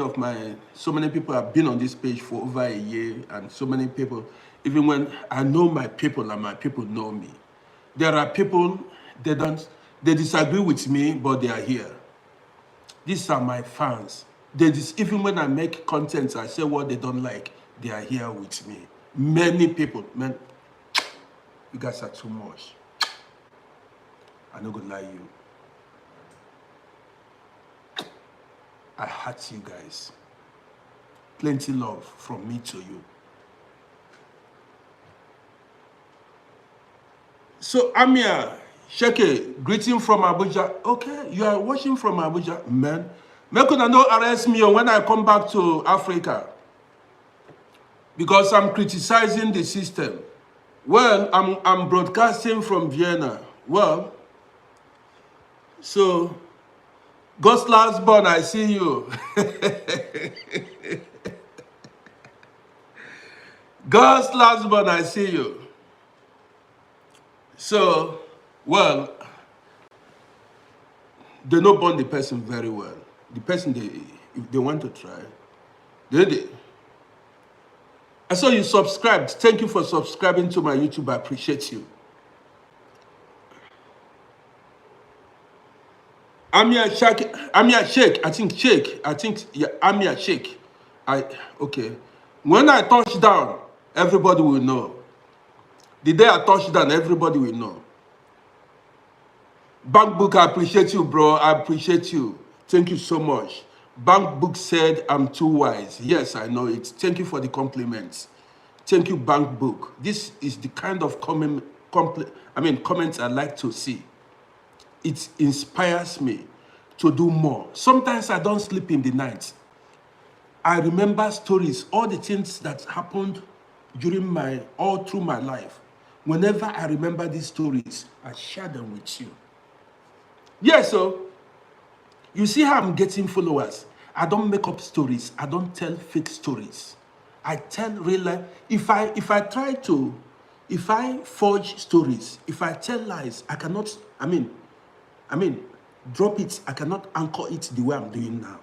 people have been on this page for over a year, and so many people, even when I know my people and my people know me. There are people, they disagree with me, but they are here. These are my fans. Even when I make content, I say what they don't like, they are here with me. Many people, man, you guys are too much. I'm not gonna lie you. I hurt you guys. Plenty love from me to you. So Amia Sheke, greeting from Abuja. Okay, you are watching from Abuja, man. Make una no arrest me when I come back to Africa, because I'm criticizing the system. Well, I'm broadcasting from Vienna. Well, so Ghost Lastborn, I see you. Ghost Lastborn, I see you. So, well, they know born the person very well. The person, if they want to try, they. I saw you subscribed. Thank you for subscribing to my YouTube. I appreciate you. Amia Sheikh. I think, yeah, Amia Sheikh. Okay. When I touch down, everybody will know. The day I touch down, everybody will know. Bank Book, I appreciate you, bro. I appreciate you. Thank you so much. Bank Book said I'm too wise. Yes, I know it. Thank you for the compliments. Thank you, Bank Book. This is the kind of comments I like to see. It inspires me to do more. Sometimes I don't sleep in the night. I remember stories, all the things that happened all through my life. Whenever I remember these stories, I share them with you. Yeah, so you see how I'm getting followers. I don't make up stories. I don't tell fake stories. I tell real life. If I forge stories, if I tell lies, I cannot, drop it. I cannot anchor it the way I'm doing now.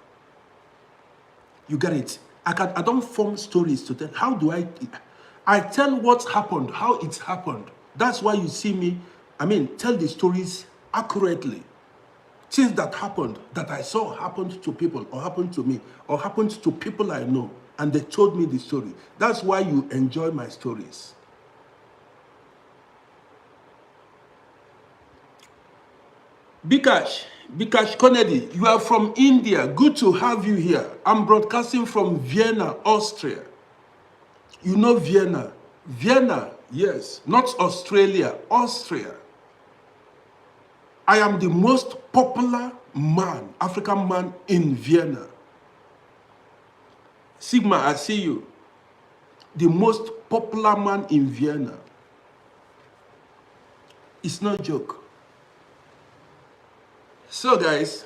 You get it? I don't form stories to tell. How do I tell what's happened, how it's happened. That's why you see me, tell the stories accurately. Things that happened, that I saw happened to people, or happened to me, or happened to people I know, and they told me the story. That's why you enjoy my stories. Bikash Kennedy, you are from India. Good to have you here. I'm broadcasting from Vienna, Austria. You know Vienna. Vienna, yes. Not Australia, Austria. I am the most popular man, African man in Vienna. Sigma, I see you. The most popular man in Vienna. It's no joke. So guys,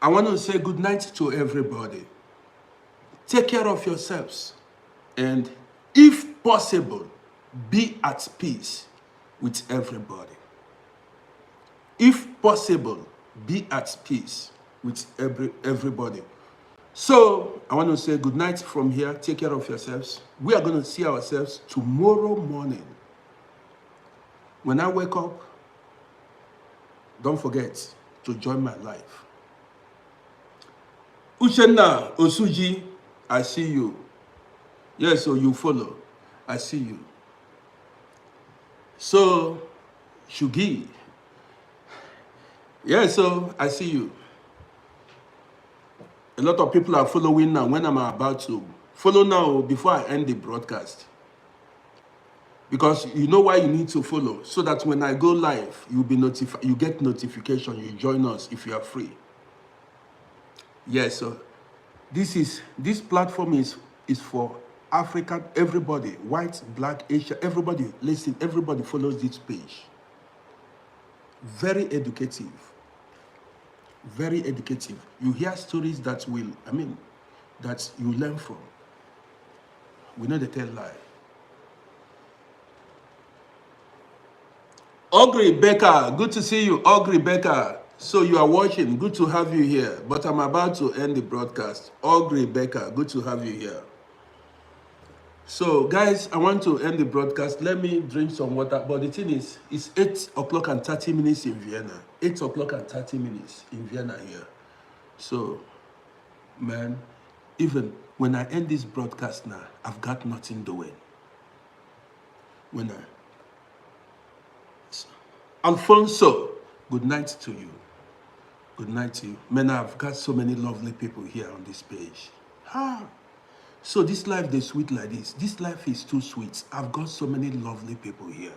I want to say good night to everybody. Take care of yourselves. And if possible, be at peace with everybody. If possible, be at peace with everybody. So I want to say good night from here. Take care of yourselves. We are going to see ourselves tomorrow morning. When I wake up, don't forget to join my life. Uchenna Osuji, I see you. Yes, so you follow. I see you. So, Shugi. Yes, so I see you. A lot of people are following now when I'm about to. Follow now before I end the broadcast. Because you know why you need to follow, so that when I go live, you'll be notified. You get notification. You join us if you are free. Yes, so this platform is for African, everybody, white, black, Asian, everybody. Listen, everybody follows this page. Very educative. Very educative. You hear stories that will, that you learn from. We know they tell lie. Ogre Becker, good to see you. Ogre Becker, so you are watching. Good to have you here. But I'm about to end the broadcast. Ogre Becker, good to have you here. So, guys, I want to end the broadcast. Let me drink some water. But the thing is, it's 8 o'clock and 30 minutes in Vienna. 8 o'clock and 30 minutes in Vienna here. So, man, even when I end this broadcast now, I've got nothing doing. Alfonso, good night to you. Good night to you. Man, I've got so many lovely people here on this page. So this life, they sweet like this. This life is too sweet. I've got so many lovely people here.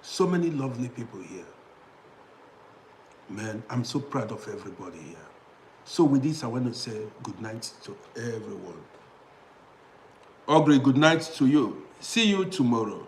So many lovely people here. Man, I'm so proud of everybody here. So with this, I want to say good night to everyone. Aubrey, good night to you. See you tomorrow.